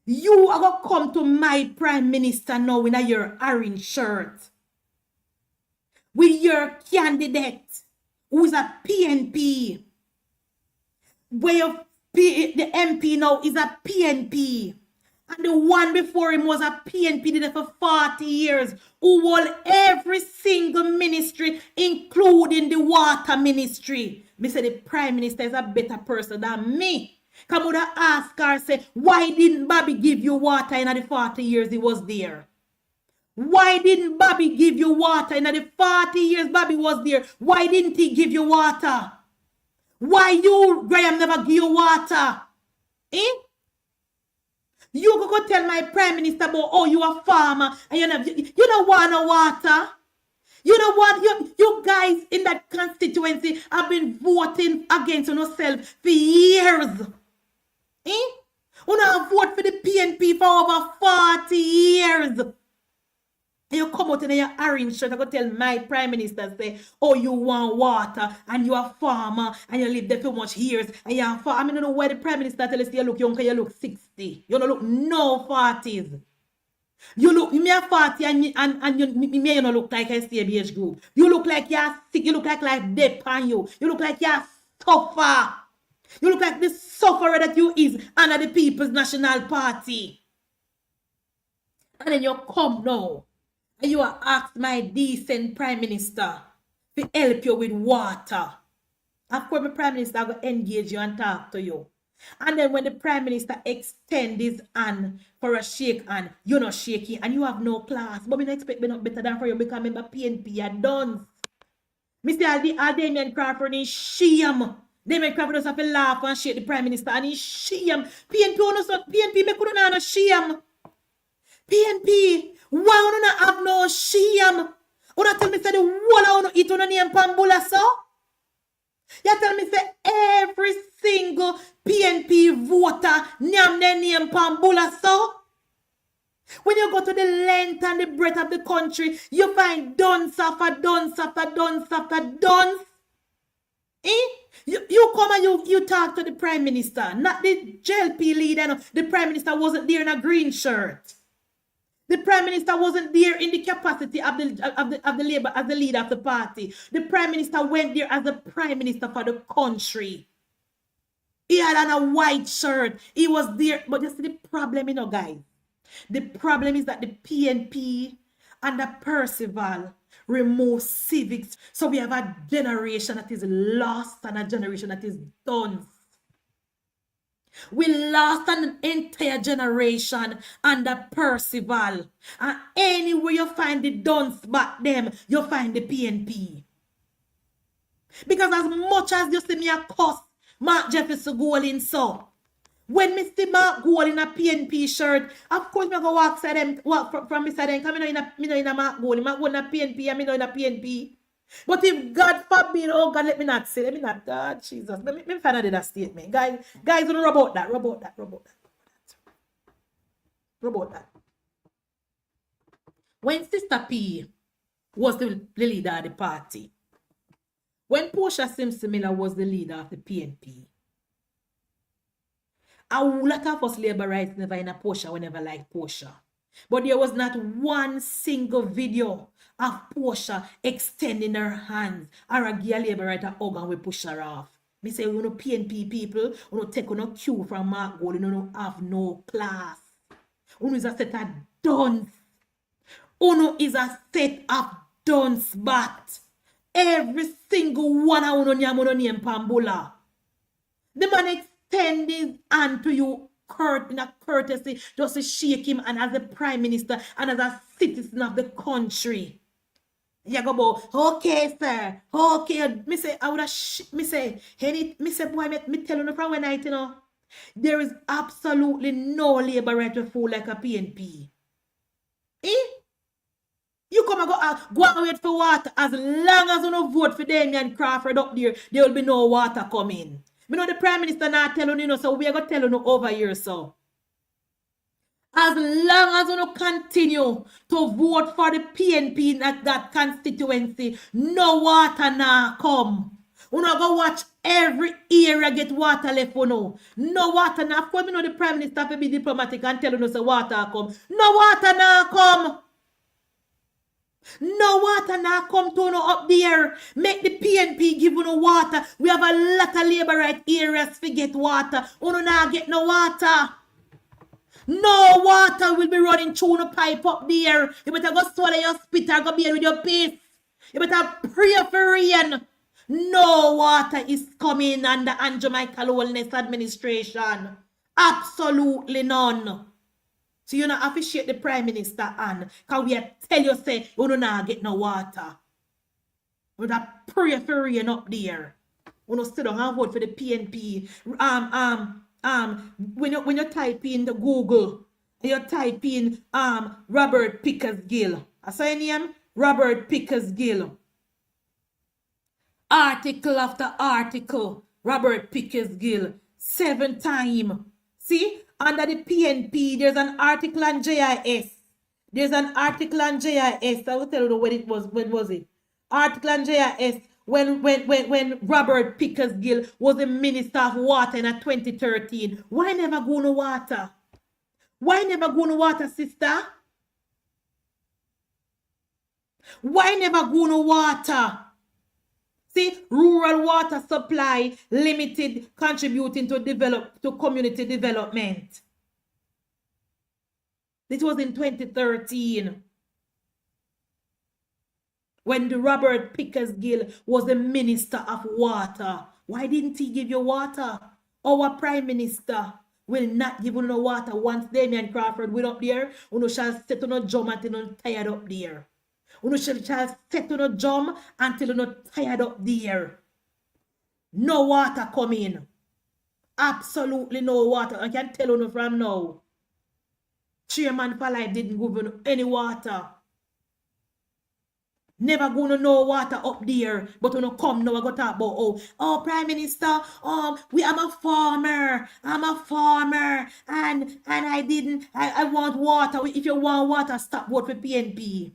Speaker 2: You are going to come to my prime minister now in your orange shirt with your candidate who is a PNP. Where the MP now is a PNP. And the one before him was a PNP, did it for 40 years, who won every single ministry, including the water ministry. Me say the prime minister is a better person than me. Come would ask her, say, why didn't Bobby give you water in the 40 years he was there? Why didn't Bobby give you water in the 40 years Bobby was there? Why didn't he give you water? Why you, Graham, never give you water? Eh? You go tell my prime minister about, oh, you a farmer and you don't want no water. You don't want, you guys in that constituency have been voting against yourself for years. Eh? You don't vote for the PNP for over 40 years. And you come out in your orange shirt and go tell my prime minister, say, oh, you want water and you a farmer and you live there for much years and you are farmer. I mean, I don't know why the prime minister tell us you look young because you look 60. You don't look no 40s. You look, me a 40 and you don't look like KSAMC group. You look like you're sick. You look like life dead on you. You look like you're suffer. You look like the sufferer that you is under the People's National Party. And then you come now. And you are asked my decent prime minister to help you with water. Of course, the prime minister will engage you and talk to you. And then when the prime minister extend his hand for a shake hand, you're not shaking and you have no class. But we don't expect me not better than for you because remember PNP are done. Mr. Damien Crawford is shame. Damien Crawford does have to laugh and shake the prime minister and he's shame. PNP me couldn't have no shame. PNP, why you not have no shame? You not tell me say the whole of you eat on name Pambula so? You tell me say every single PNP voter name Pambula so? When you go to the length and the breadth of the country, you find dunce after dunce after dunce after dunce. Eh? You come and you talk to the prime minister, not the JLP leader. No. The prime minister wasn't there in a green shirt. The prime minister wasn't there in the capacity of the Labour as the leader of the party. The prime minister went there as the prime minister for the country. He had on a white shirt. He was there. But you see the problem, you know, guys. The problem is that the PNP and the Percival remove civics. So we have a generation that is lost and a generation that is done. We lost an entire generation under Percival. And anywhere you find the dunce back them, you find the PNP. Because as much as you see me a cuss Mark Jefferson Golding so, when me see Mark Golding in a PNP shirt, of course me go walk from beside them, because me know in a Mark Golding. Mark Golding in a PNP and me know in a PNP. But if God forbid, oh God, let me not say, God, Jesus. Let me find out that statement. Guys, don't rub out that. When Sister P was the leader of the party, when Portia Simpson Miller was the leader of the PNP, a lot of us labor rights never in a Portia, we never like Portia. But there was not one single video of Portia extending her hands or a girl labor right a hug and we push her off. Me say, you know, PNP people, you know, take no cue from Mark Gold, you know, have no class. You know, is a set of dunce. You know, is a set of dunce bat. Every single one of you on name Pambula. The man extend his hand to you in a courtesy just to shake him and as a prime minister and as a citizen of the country. You go about, okay, sir. Okay, me say, I would have, me say, boy, me tell you from when night, you know, there is absolutely no labor right to fool like a PNP. Eh? You come and go and wait for water. As long as you don't vote for Damian Crawford up there will be no water coming. Me know the Prime Minister not telling you, so we are going to tell you over here, so. As long as you don't continue to vote for the PNP in that constituency, no water now come. You not go watch every area get water left for now. No water now. Of course, me know the Prime Minister to be diplomatic and tell you so water come. No water now come. No water now come to no up there. Make the PNP give you no water. We have a lot of labor right areas to get water. You now get no water. No water will be running through no pipe up there. You better go swallow your spit or go beer with your piss. You better pray for rain. No water is coming under Andrew Michael Wellness administration. Absolutely none. So you not appreciate the Prime Minister and because we tell you say you don't now get no water. You better pray for rain up there. You don't sit down and vote for the PNP. When you type in the Google, you type in Robert Pickersgill. I say your name? Robert Pickersgill. Article after article. Robert Pickersgill. 7 times. See? Under the PNP, there's an article on JIS. There's an article on JIS. I will tell you when it was. When was it? Article on JIS. When Robert Pickersgill was the Minister of Water in 2013. Why never go no water? Why never go no water, sister? Why never go no water? See, rural water supply limited, contributing to community development. This was in 2013. When the Robert Pickersgill was the Minister of Water. Why didn't he give you water? Our Prime Minister will not give you no water once Damian Crawford will up there. You shall sit on a jump until you're tired up there. You shall sit on a jump until you're not tired up there. No water coming. Absolutely no water. I can tell you from now. Chairman Palai didn't give you any water. Never gonna know water up there, but when you come now, I go talk about oh Prime Minister, I'm a farmer, and I want water. If you want water, stop vote for PNP.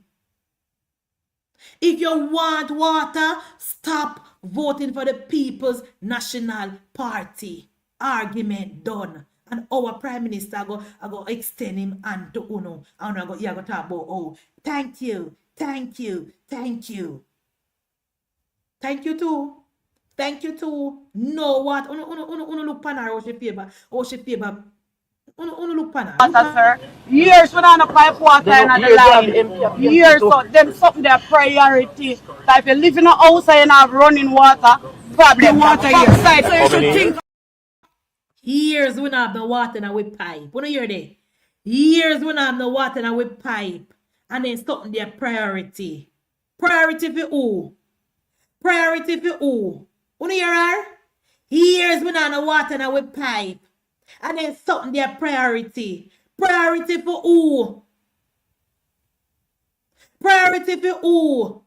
Speaker 2: If you want water, stop voting for the People's National Party. Argument done. And our Prime Minister I go extend him and to Uno. And I go talk about thank you. Thank you. Thank you. Thank you too. Thank you too. No what? Uno look panar or she favor. Uno look panar.
Speaker 8: Sir, years when I pipe water in the line. Years so them something their priority. Like if you live in a house and have running water, problem water here. So you should think.
Speaker 2: Years we have no water in our pipe. When you hear that? Years we have no water in our pipe. And then something their priority. Priority for who? Priority for who? When you hear her? Years we have no water in our pipe. And then something their priority. Priority for who? Priority for who?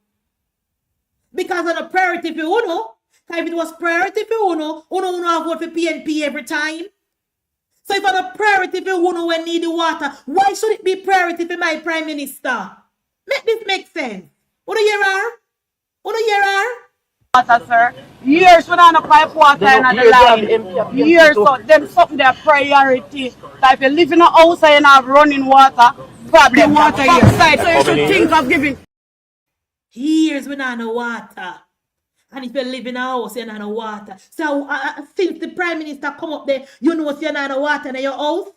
Speaker 2: Because of the priority for Uno. If it was priority for Uno have vote for PNP every time. So if it's a priority for Uno when need the water, why should it be priority for my Prime Minister? Make this make sense. Uno hear her? Uno hear her?
Speaker 8: Water, sir. Years when I pipe water in the line. Years so them something their priority. Like if you live in a house and have running water, problem water here. So you should think of giving.
Speaker 2: Years when I no water. And if you live in a house, you have no water. So since the Prime Minister come up there, you know you have no water in your house.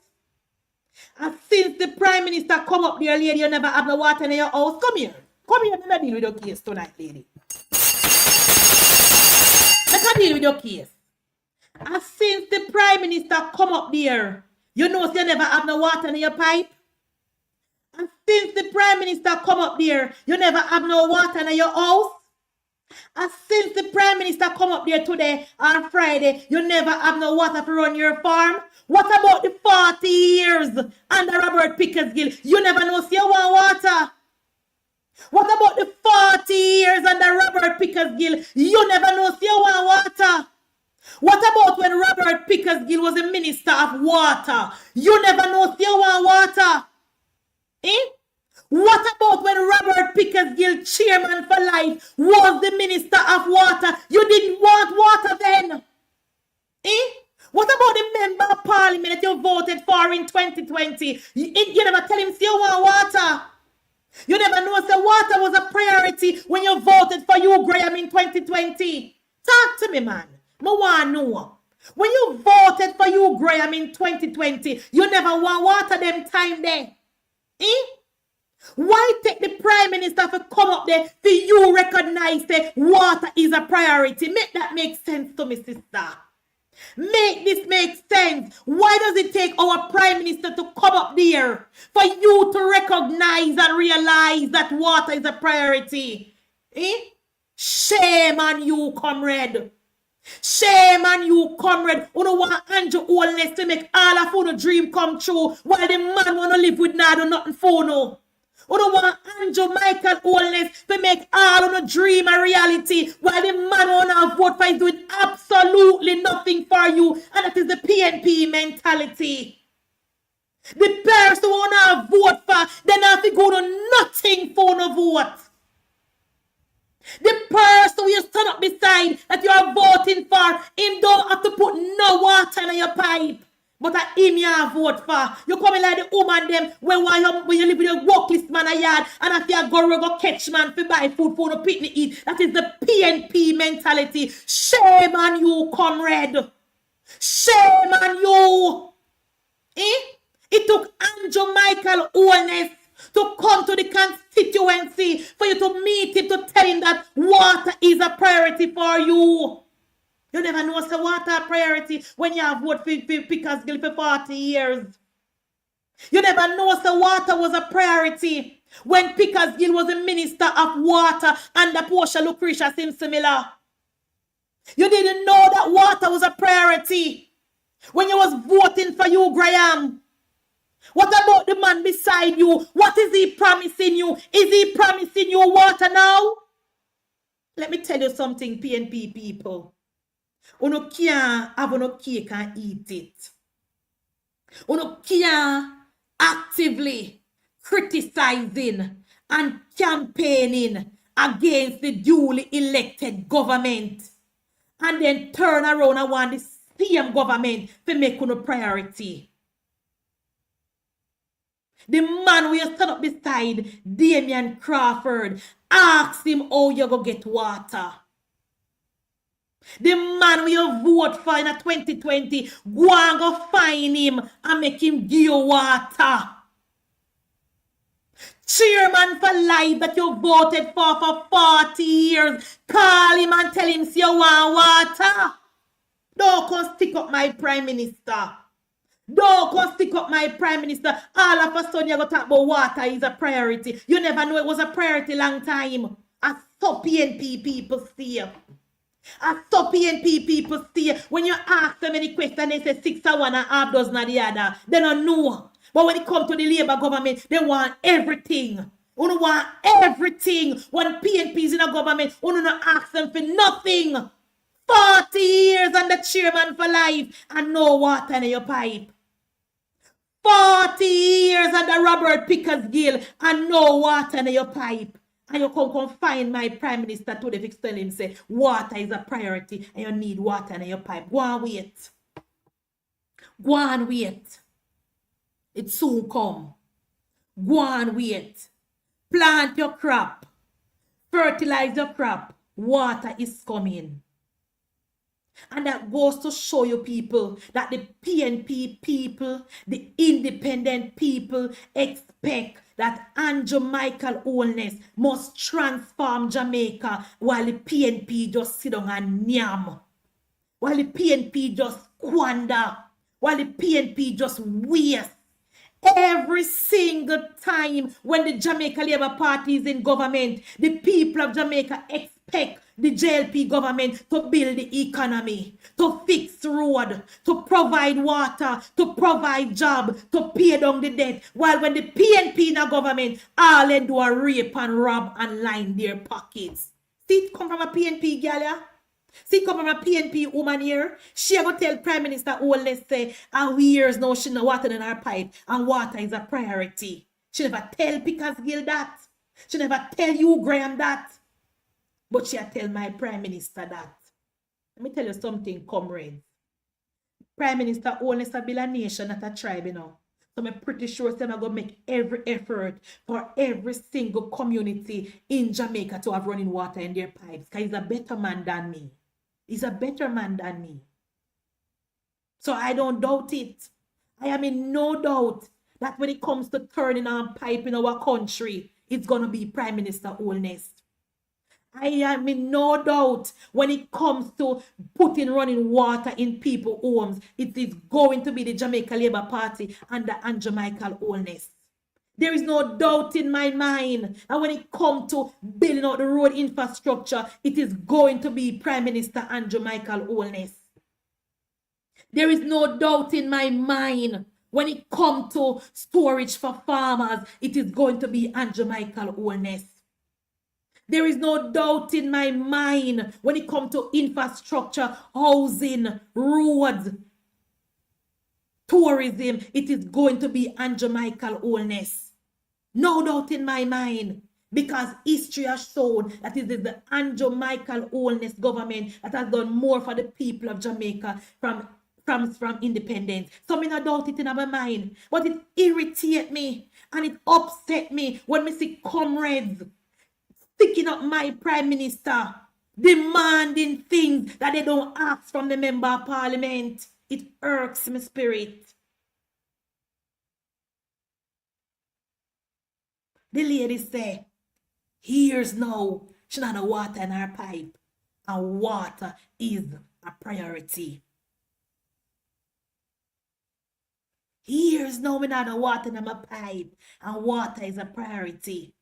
Speaker 2: And since the Prime Minister come up there, lady, you never have no water in your house. Come here. Come here, I'm going to deal with your case tonight, lady. Make a deal with your case. And since the Prime Minister come up there, you know you never have no water in your pipe. And since the Prime Minister come up there, you never have no water in your house. And since the Prime Minister come up there today on Friday, you never have no water to run your farm. What about the 40 years under Robert Pickersgill? You never know if you want water. What about the 40 years under Robert Pickersgill? You never know if you want water. What about when Robert Pickersgill was a Minister of Water? You never know if you want water. Eh? What about when Robert Pickersgill, Chairman for Life, was the Minister of Water? You didn't want water then. Eh? What about the Member of Parliament that you voted for in 2020? You never tell him you want water. You never know if water was a priority when you voted for you, Graham, in 2020. Talk to me, man. I want to know. When you voted for you, Graham, in 2020, you never want water them time there. Eh? Why take the Prime Minister to come up there for you recognize that water is a priority? Make that make sense to me, sister. Make this make sense. Why does it take our Prime Minister to come up there for you to recognize and realize that water is a priority? Eh? Shame on you, comrade. Shame on you, comrade. You don't want Andrew Holness to make all of your dream come true while the man want to live with nothing for no. You don't want Andrew Michael Holness to make all of the dream a reality while the man want to vote for is doing absolutely nothing for you. And that is the PNP mentality. The person who want to vote for, then have to go to nothing for no vote. The person you stand up beside that you are voting for, him don't have to put no water in your pipe. But him you vote for. You come like the woman them when you live with a workless man a yard and if you go catch man for buy food for no picnic eat. That is the PNP mentality. Shame on you, comrade. Shame on you. Eh? It took Andrew Michael Holness to come to the constituency for you to meet him to tell him that water is a priority for you. You never know the water a priority when you have voted for Pickersgill for 40 years. You never know the water was a priority when Pickersgill was a Minister of Water under Portia Lucretia Simsimila. You didn't know that water was a priority when you was voting for you, Graham. What about the man beside you? What is he promising you? Is he promising you water now? Let me tell you something, PNP people. You can't have no cake and eat it. You can't actively criticizing and campaigning against the duly elected government and then turn around and want the same government to make a priority. The man we stand up beside Damian Crawford, ask him how you go get water. The man we vote for in 2020, go and go find him and make him give you water. Chairman for Life that you voted for 40 years, call him and tell him you want water. Don't come stick up my Prime Minister. Don't go stick up my Prime Minister. All of a sudden, you're going to talk about water is a priority. You never know it was a priority long time. I saw PNP people see. I saw PNP people see. When you ask them any question, they say 6 or 1 and half dozen of the other. They don't know. But when it comes to the Labour government, they want everything. You don't want everything. When PNP is in a government, you don't ask them for nothing. 40 years and the Chairman for Life and no water in your pipe. 40 years under Robert Pickersgill and no water in your pipe. And you come find my Prime Minister today to tell him say water is a priority and you need water in your pipe. Go and wait. Go and wait. It soon come. Go and wait. Plant your crop. Fertilize your crop. Water is coming. And that goes to show you people that the PNP people, the independent people expect that Andrew Michael Holness must transform Jamaica while the PNP just sit down and nyam. while the PNP just squander, while the PNP just waste. Every single time when the Jamaica Labour Party is in government, the people of Jamaica expect the JLP government to build the economy, to fix road, to provide water, to provide job, to pay down the debt. While when the PNP in the government, all they do are rape and rob and line their pockets. See it come from a PNP gal, yeah? See it come from a PNP woman here. She go tell Prime Minister let's say, years now she no water in her pipe and water is a priority. She never tell Pickersgill that. She never tell you Graham that. But she tell my Prime Minister that. Let me tell you something, comrades. Prime Minister only a bill a nation, not a tribe, you know. So I'm pretty sure them are going to make every effort for every single community in Jamaica to have running water in their pipes. Because he's a better man than me. He's a better man than me. So I don't doubt it. I am in no doubt that when it comes to turning on pipe in our country, it's going to be Prime Minister Holness. I am in no doubt when it comes to putting running water in people's homes, it is going to be the Jamaica Labour Party under Andrew Michael Holness. There is no doubt in my mind. And when it comes to building out the road infrastructure, it is going to be Prime Minister Andrew Michael Holness. There is no doubt in my mind. When it comes to storage for farmers, it is going to be Andrew Michael Holness. There is no doubt in my mind when it comes to infrastructure, housing, roads, tourism, it is going to be Andrew Michael Holness. No doubt in my mind, because history has shown that it is the Andrew Michael Holness government that has done more for the people of Jamaica from independence. So I don't doubt it in my mind, but it irritates me and it upset me when I see comrades sticking up my Prime Minister, demanding things that they don't ask from the Member of Parliament. It irks my spirit. The lady say, here's now, she not no water in her pipe, and water is a priority. Here's now, me not no water in my pipe, and water is a priority.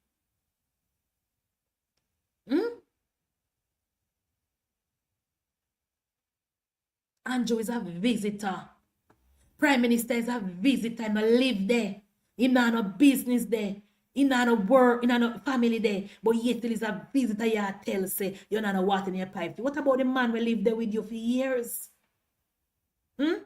Speaker 2: Andrew is a visitor. Prime Minister is a visitor. He live there. He not no business there. He not no work. He not no family there. But yet he is a visitor. You tell say you not no water in your pipe. What about the man who live there with you for years? The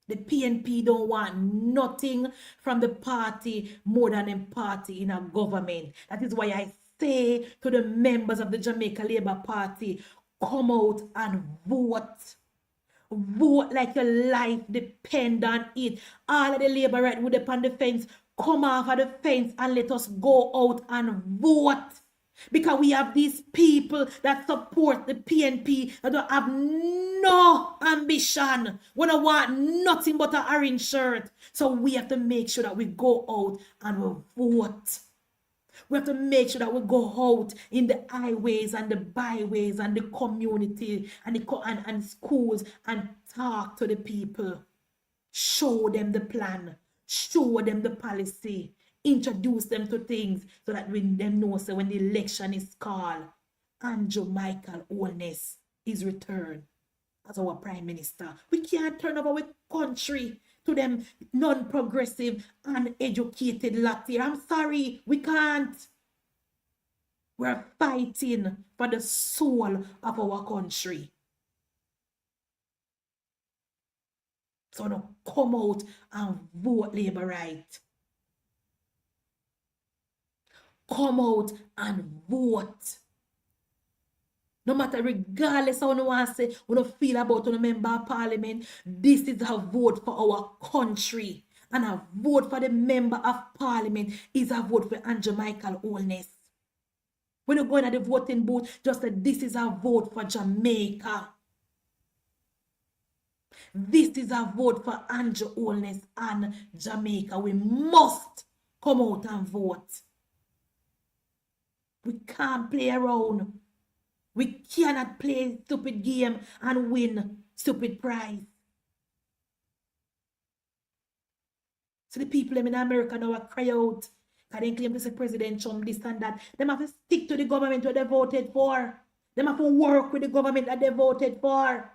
Speaker 2: PNP don't want nothing from the party more than a party in a government. That is why I say to the members of the Jamaica Labour Party, come out and vote. Vote like your life depend on it. All of the Labour right would upon the fence, come off of the fence and let us go out and vote. Because we have these people that support the PNP that don't have no ambition. We don't want nothing but an orange shirt. So we have to make sure that we go out and we vote. We have to make sure that we go out in the highways and the byways and the community and the schools and talk to the people. Show them the plan. Show them the policy. Introduce them to things so that when them know so when the election is called, Andrew Michael Holness is returned as our Prime Minister. We can't turn over our country to them non-progressive, uneducated lot here. I'm sorry, we can't. We're fighting for the soul of our country. So now come out and vote Labour right. Come out and vote. No matter regardless how you want to say, what you feel about a member of parliament, this is a vote for our country. And a vote for the member of parliament is a vote for Andrew Michael Holness. When you go into the voting booth, just say this is a vote for Jamaica. This is a vote for Andrew Holness and Jamaica. We must come out and vote. We can't play around. We cannot play stupid game and win stupid price. So the people in America now are cry out. Because they claim to say President Trump this and that. They have to stick to the government that they voted for. They have to work with the government that they voted for.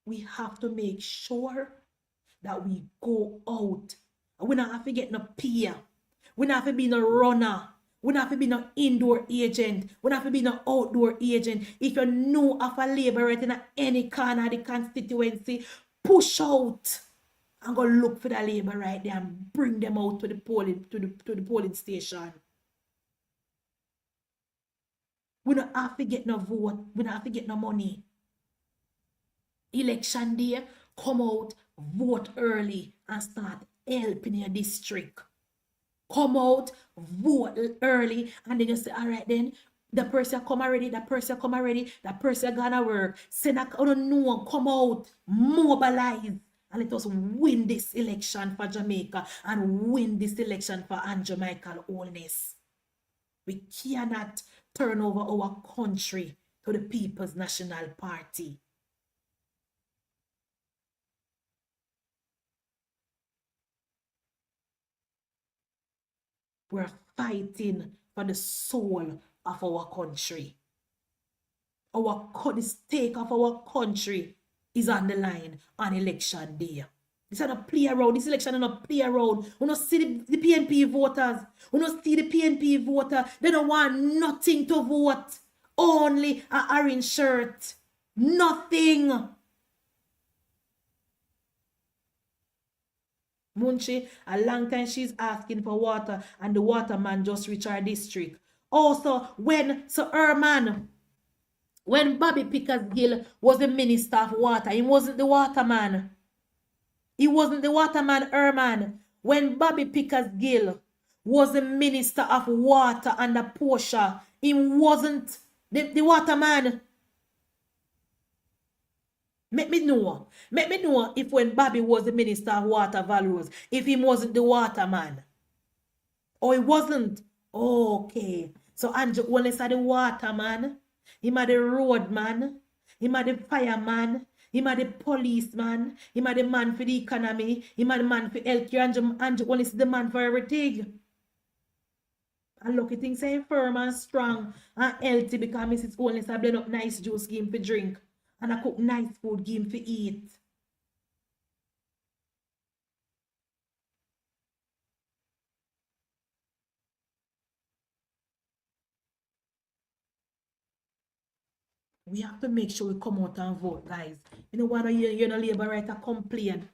Speaker 2: We have to make sure that we go out. We don't have to get no peer. We don't have to be no runner. We don't have to be no indoor agent. We don't have to be no outdoor agent. If you know of a labor right in any corner of the constituency, push out and go look for the labor right there and bring them out to the polling station. We don't have to get no vote. We don't have to get no money. Election day, come out, vote early and start helping your district. Come out, vote early, and then you say, all right then, the person come already, that person come already, that person gonna work. Send a no, come out, mobilize, and let us win this election for Jamaica and win this election for Andrew Michael Holness. We cannot turn over our country to the People's National Party. We're fighting for the soul of our country. The stake of our country is on the line on election day. This is not a play around. This election is not a play around. We don't see the PNP voters. We don't see the PNP voter. They don't want nothing to vote. Only an orange shirt. Nothing. Munchi, a long time she's asking for water and the waterman just reached our district. Also, when Bobby Pickersgill was the minister of water, he wasn't the waterman. He wasn't the waterman, Herman. When Bobby Pickersgill was the minister of water under Portia, he wasn't the waterman. Make me know if when Bobby was the minister of water values, if he wasn't the waterman. Or he wasn't. Okay. So Andrew Holness are the waterman. Him are the roadman. Him are the fireman. Him are the policeman. Him are the man for the economy. Him are the man for healthcare. Andrew Holness is the man for everything. And lucky things say firm and strong and healthy because Mrs. Holness I blend up nice juice give him for drink. And I cook nice food, give him for eat. We have to make sure we come out and vote, guys. You know what? You know, Labour writer complain.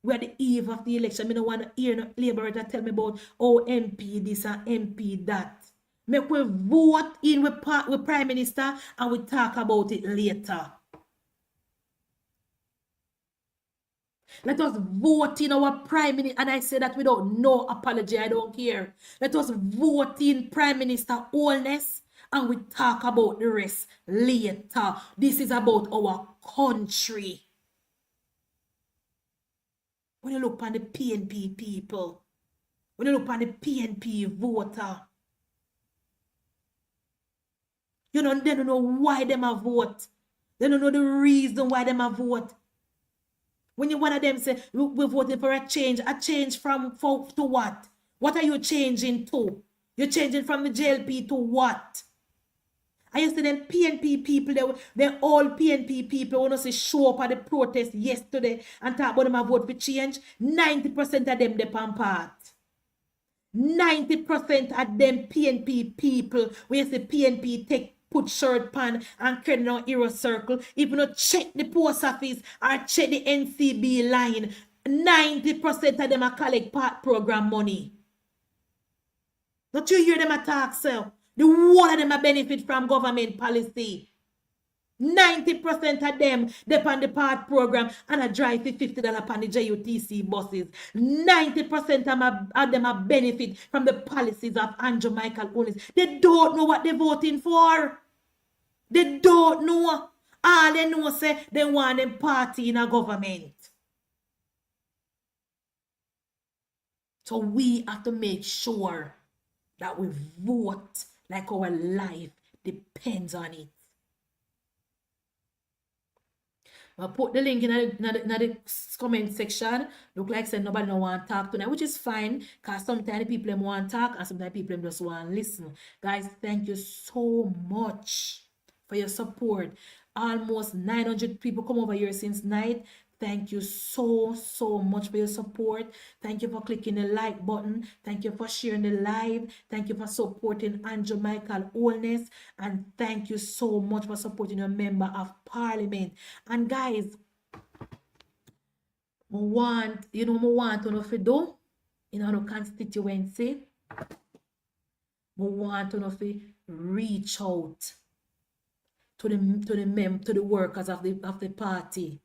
Speaker 2: We're at the eve of the election. I don't want to hear no Labour writer tell me about MP this and MP that. Make we vote in with Prime Minister and we talk about it later. Let us vote in our Prime Minister. And I say that without no apology. I don't care. Let us vote in Prime Minister Holness and we talk about the rest later. This is about our country. When you look on the PNP people, when you look on the PNP voter, they don't know why them a vote. They don't know the reason why them a vote. When one of them say, we're voting for a change from to what? What are you changing to? You're changing from the JLP to what? I used to them PNP people, they're all PNP people want to say show up at the protest yesterday and talk about them a vote for change. 90% of them they part. 90% of them PNP people, where you say PNP put shirt pan and credit on hero circle. If you not check the post office or check the NCB line, 90% of them are collect part program money. Don't you hear them attack, sir? The whole of them are benefit from government policy. 90% of them depend the part program and a drive for $50 on the JUTC buses. 90% of them are benefit from the policies of Andrew Michael Holness. They don't know what they're voting for. They don't know. All they know say they want them party in a government. So we have to make sure that we vote like our life depends on it. I put the link in the comment section. Look like said nobody no want to talk tonight, which is fine, because sometimes people them want to talk and sometimes people them just want to listen. Guys, thank you so much for your support. Almost 900 people come over here since night. Thank you so much for your support. Thank you for clicking the like button. Thank you for sharing the live. Thank you for supporting Andrew Michael Holness. And thank you so much for supporting your member of parliament. And guys, I want to know if you do in our constituency. I want to know if you reach out to the workers of the party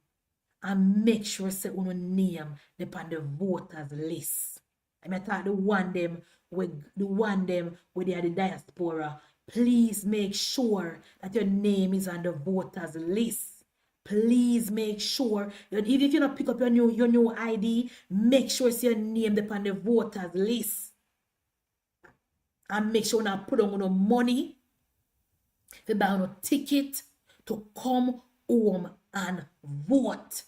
Speaker 2: and make sure say uno name upon the voters list. I mean, talk the one them with they are the diaspora. Please make sure that your name is on the voters list. Please make sure that even if you don't pick up your new ID, make sure it's your name upon the voters list. And make sure not put on no money to buy no ticket to come home and vote.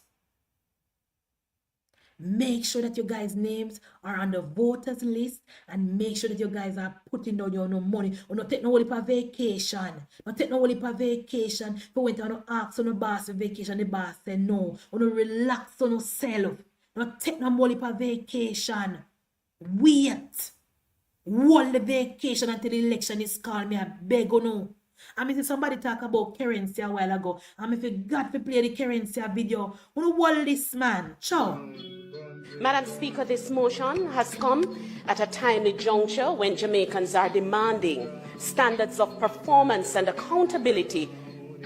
Speaker 2: Make sure that your guys' names are on the voters list and make sure that you guys are putting down your no money. Or not take no only for vacation. Not take no only for vacation. If you went to ask on the boss for vacation, the boss said no. Or no relax on yourself. Not take no money for vacation. Wait. Hold the vacation until the election is called. Me I beg you no. I mean, somebody talk about currency a while ago. I mean, if you got to play the currency video, who hold this man? Ciao.
Speaker 10: Madam Speaker, this motion has come at a timely juncture when Jamaicans are demanding standards of performance and accountability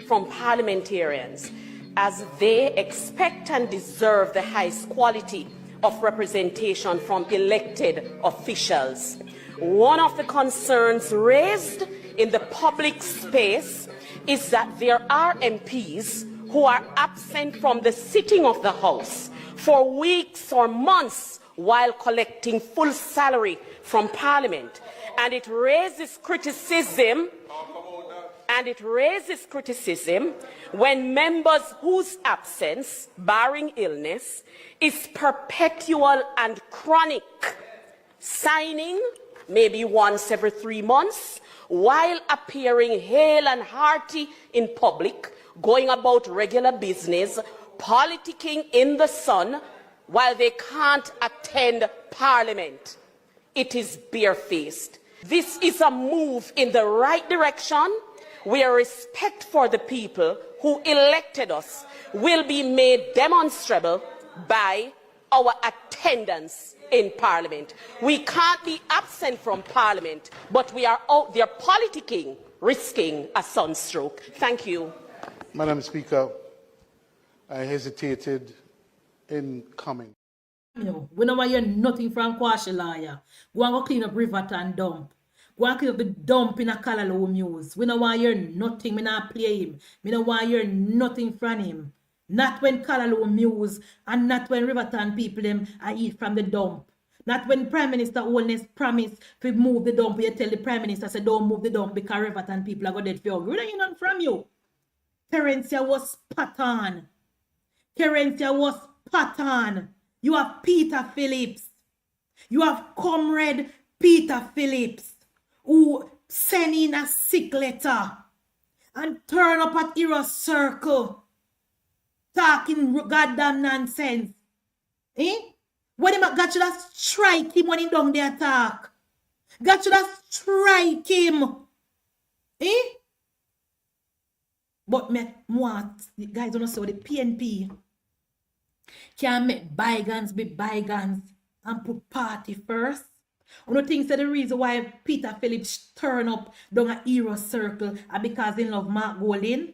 Speaker 10: from parliamentarians, as they expect and deserve the highest quality of representation from elected officials. One of the concerns raised in the public space is that there are MPs who are absent from the sitting of the House for weeks or months while collecting full salary from Parliament. And it raises criticism when members whose absence, barring illness, is perpetual and chronic, signing maybe once every 3 months, while appearing hale and hearty in public, going about regular business, politicking in the sun, while they can't attend Parliament. It is barefaced. This is a move in the right direction, where respect for the people who elected us will be made demonstrable by our attendance in Parliament. We can't be absent from Parliament, but we are out there politicking, risking a sunstroke. Thank you.
Speaker 11: Madam Speaker, I hesitated in coming.
Speaker 2: No, we don't want to hear nothing from Kwashi lawyer. Go and go clean up Riverton dump. Go and clean up the dump in a Callaloo Muse. We don't want to hear nothing. Me not play him. Me don't want to hear nothing from him. Not when Callaloo Muse and not when Riverton people them I eat from the dump. Not when Prime Minister Holness promised to move the dump. You tell the Prime Minister say don't move the dump because Riverton people are going to dead for you. We don't hear nothing from you. Terencia was spot on. Terencia was spot on. You have Peter Phillips. You have Comrade Peter Phillips who send in a sick letter and turn up at Hero Circle talking goddamn nonsense. Eh? When him got you to strike him when he down the attack. Got you to strike him. Eh? But me want the guys don't say the PNP can make bygones be bygones and put party first. One of the things that the reason why Peter Phillips turn up down a Hero Circle are because he love Mark Golding.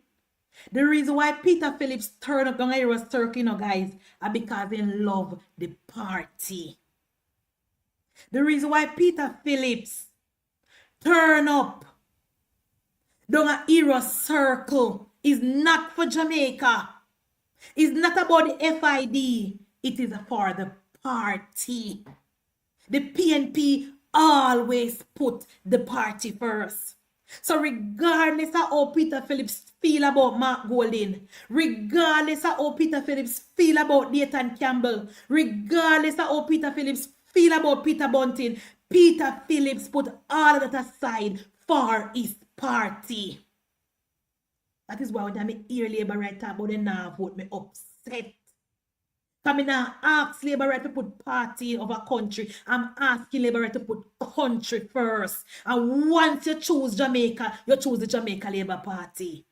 Speaker 2: The reason why Peter Phillips turn up down a Hero Circle, you know, guys, are because he love the party. The reason why Peter Phillips turn up down a Hero Circle is not for Jamaica. It's not about the FID. It is for the party. The PNP always put the party first. So regardless of how Peter Phillips feel about Mark Golding, regardless of how Peter Phillips feel about Nathan Campbell, regardless of how Peter Phillips feel about Peter Bunting, Peter Phillips put all of that aside for his party. That is why when I hear Labour right talk about them now vote, me upset. Because I now ask Labour right to put party over country. I'm asking Labour right to put country first. And once you choose Jamaica, you choose the Jamaica Labour Party.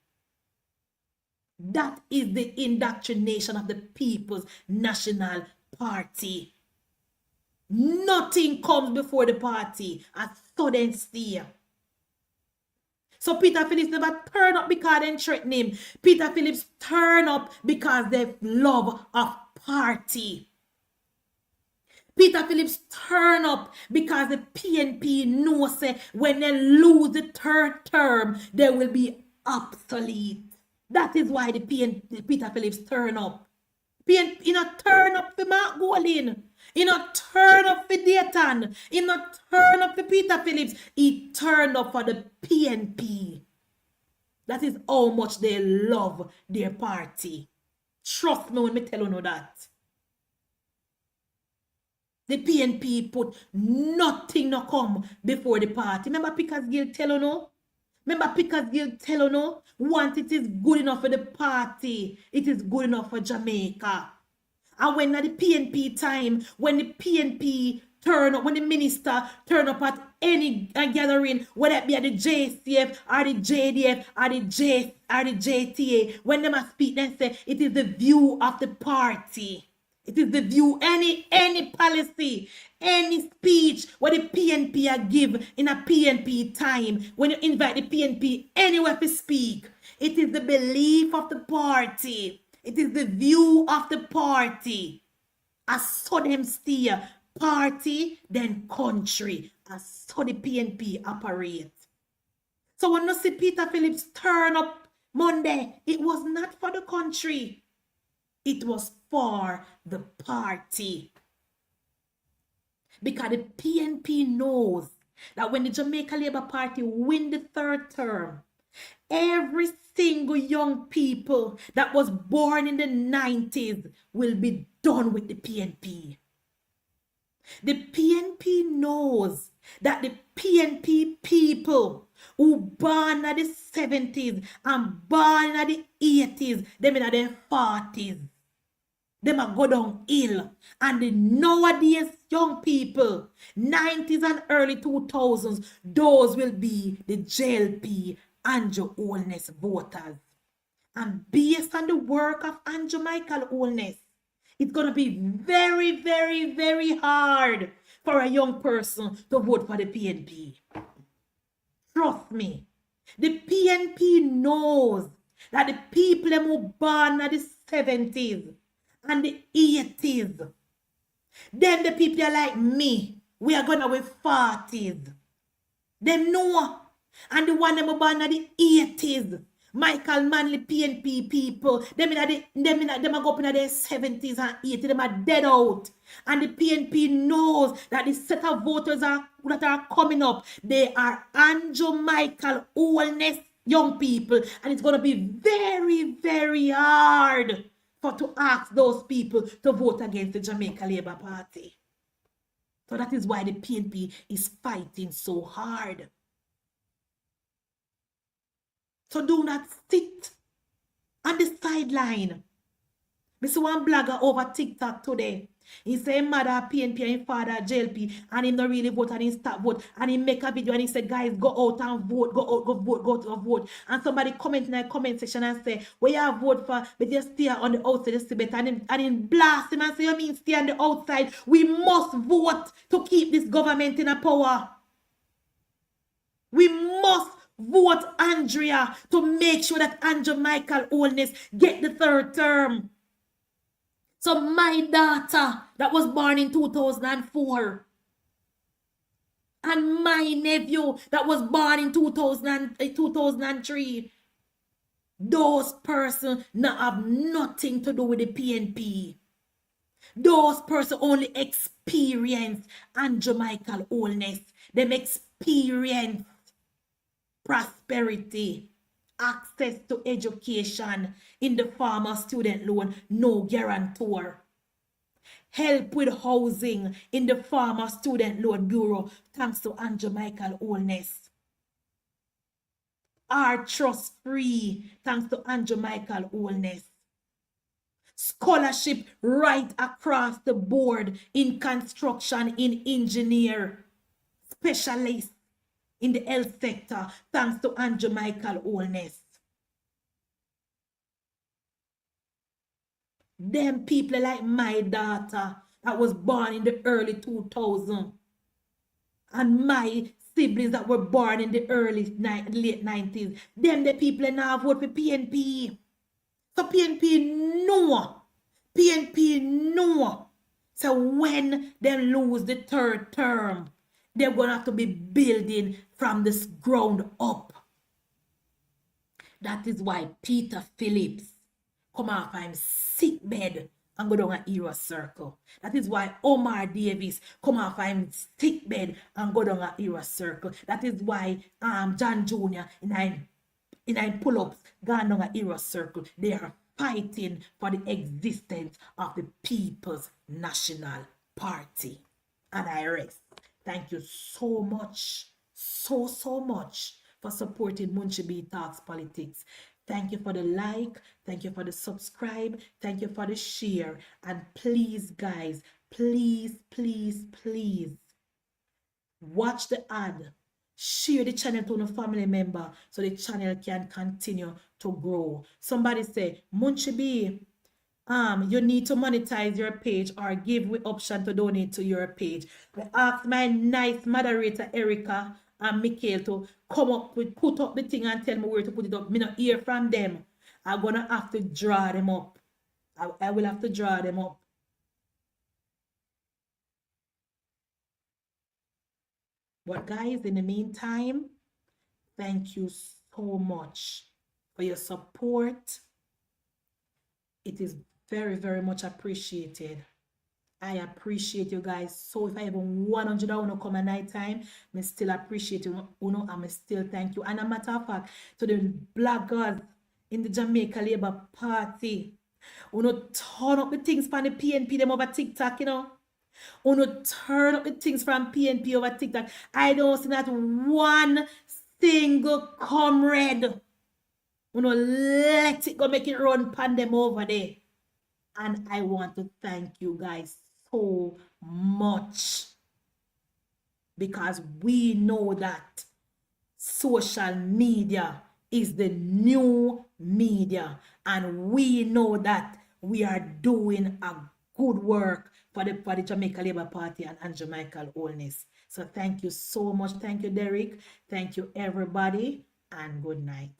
Speaker 2: That is the indoctrination of the People's National Party. Nothing comes before the party. A sudden steer. So Peter Phillips never turn up because they threaten him. Peter Phillips turn up because they love of party. Peter Phillips turn up because the PNP knows say when they lose the third term, they will be obsolete. That is why the Peter Phillips turn up. You know, turn up for Mark Golding. You know, turn up for Dayton. You know, turn up for Peter Phillips. He turned up for the PNP. That is how much they love their party. Trust me when me tell you that. The PNP put nothing no come before the party. Remember Pickersgill tell you no? Remember Pickersgill tell you no? Once it is good enough for the party, it is good enough for Jamaica. And when at the PNP time, when the PNP turn up, when the minister turn up at any gathering, whether it be at the JCF or the JDF or the JTA, when they must speak, they say it is the view of the party. It is the view, any policy, any speech where the PNP are give in a PNP time, when you invite the PNP anywhere to speak, it is the belief of the party. It is the view of the party. I saw them steer party, then country. I saw the PNP operate. So when you see Peter Phillips turn up Monday, it was not for the country. It was for the party. Because the PNP knows that when the Jamaica Labour Party win the third term, every single young people that was born in the 90s will be done with the PNP. The PNP knows that the PNP people who born in the 70s and born in the 80s, them in their 40s, them are go down ill. And the nowadays young people, 90s and early 2000s, those will be the JLP Andrew Holness voters. And based on the work of Andrew Michael Holness, it's going to be very, very, very hard for a young person to vote for the PNP. Trust me. The PNP knows that the people who were born in the 70s and the 80s, then the people are like me, we are going to be 40s. Them know. And the one them were born in the 80s, Michael Manley PNP people, them are go up in their 70s and 80s, them are dead out. And the PNP knows that the set of voters that are coming up, they are Andrew Michael Holness young people. And it's going to be very, very hard to ask those people to vote against the Jamaica Labour Party. So that is why the PNP is fighting so hard. So do not sit on the sideline. I see one blogger over TikTok today. He say mother PNP and his father JLP and he not really vote and he stop vote and he make a video and he say guys go out and vote, go out, go vote. And somebody comment in the comment section and say where you vote for but you stay on the outside you see better and he blast him and say you mean stay on the outside. We must vote to keep this government in a power. We must vote Andrea to make sure that Andrew Michael Holness get the third term. So my daughter that was born in 2004 and my nephew that was born in 2003, those persons not have nothing to do with the PNP. Those persons only experience Andrew Michael Holness. Them experience prosperity, access to education in the farmer student loan, no guarantor. Help with housing in the Farmer Student Loan Bureau, thanks to Andrew Michael Holness. Our trust free, thanks to Andrew Michael Holness. Scholarship right across the board in construction, in engineer, specialist in the health sector, thanks to Andrew Michael Holness. Them people like my daughter that was born in the early 2000s and my siblings that were born in the late 90s, them the people now vote for PNP. So PNP no. PNP no. So when they lose the third term, they're going to have to be building from this ground up. That is why Peter Phillips come off him sick bed and go down a hero circle. That is why Omar Davis come off him sick bed and go down a hero circle. That is why John Jr. in pull-ups gone down a hero circle. They are fighting for the existence of the People's National Party. And I rest. Thank you so much, so much for supporting Munchie B Talks Politics. Thank you for the like, thank you for the subscribe, thank you for the share. And please, guys, please watch the ad. Share the channel to a family member so the channel can continue to grow. Somebody say, Munchie B, you need to monetize your page or give the option to donate to your page. I asked my nice moderator Erica and Mikhail to come up with, put up the thing and tell me where to put it up. Me not hear from them. I'm gonna have to draw them up. I will have to draw them up. But guys, in the meantime, thank you so much for your support. It is very much appreciated. I appreciate you guys. So if I even 100 I come at night time, I still appreciate you. I still thank you. And a matter of fact, to the bloggers in the Jamaica Labour Party, turn up the things from the PNP them over TikTok, turn up the things from PNP over TikTok. I don't see that one single comrade. Let it go, make it run pan them over there. And I want to thank you guys so much, because we know that social media is the new media, and we know that we are doing a good work for the Jamaica Labour Party and Andrew Michael Holness. So thank you so much. Thank you, Derek. Thank you, everybody, and good night.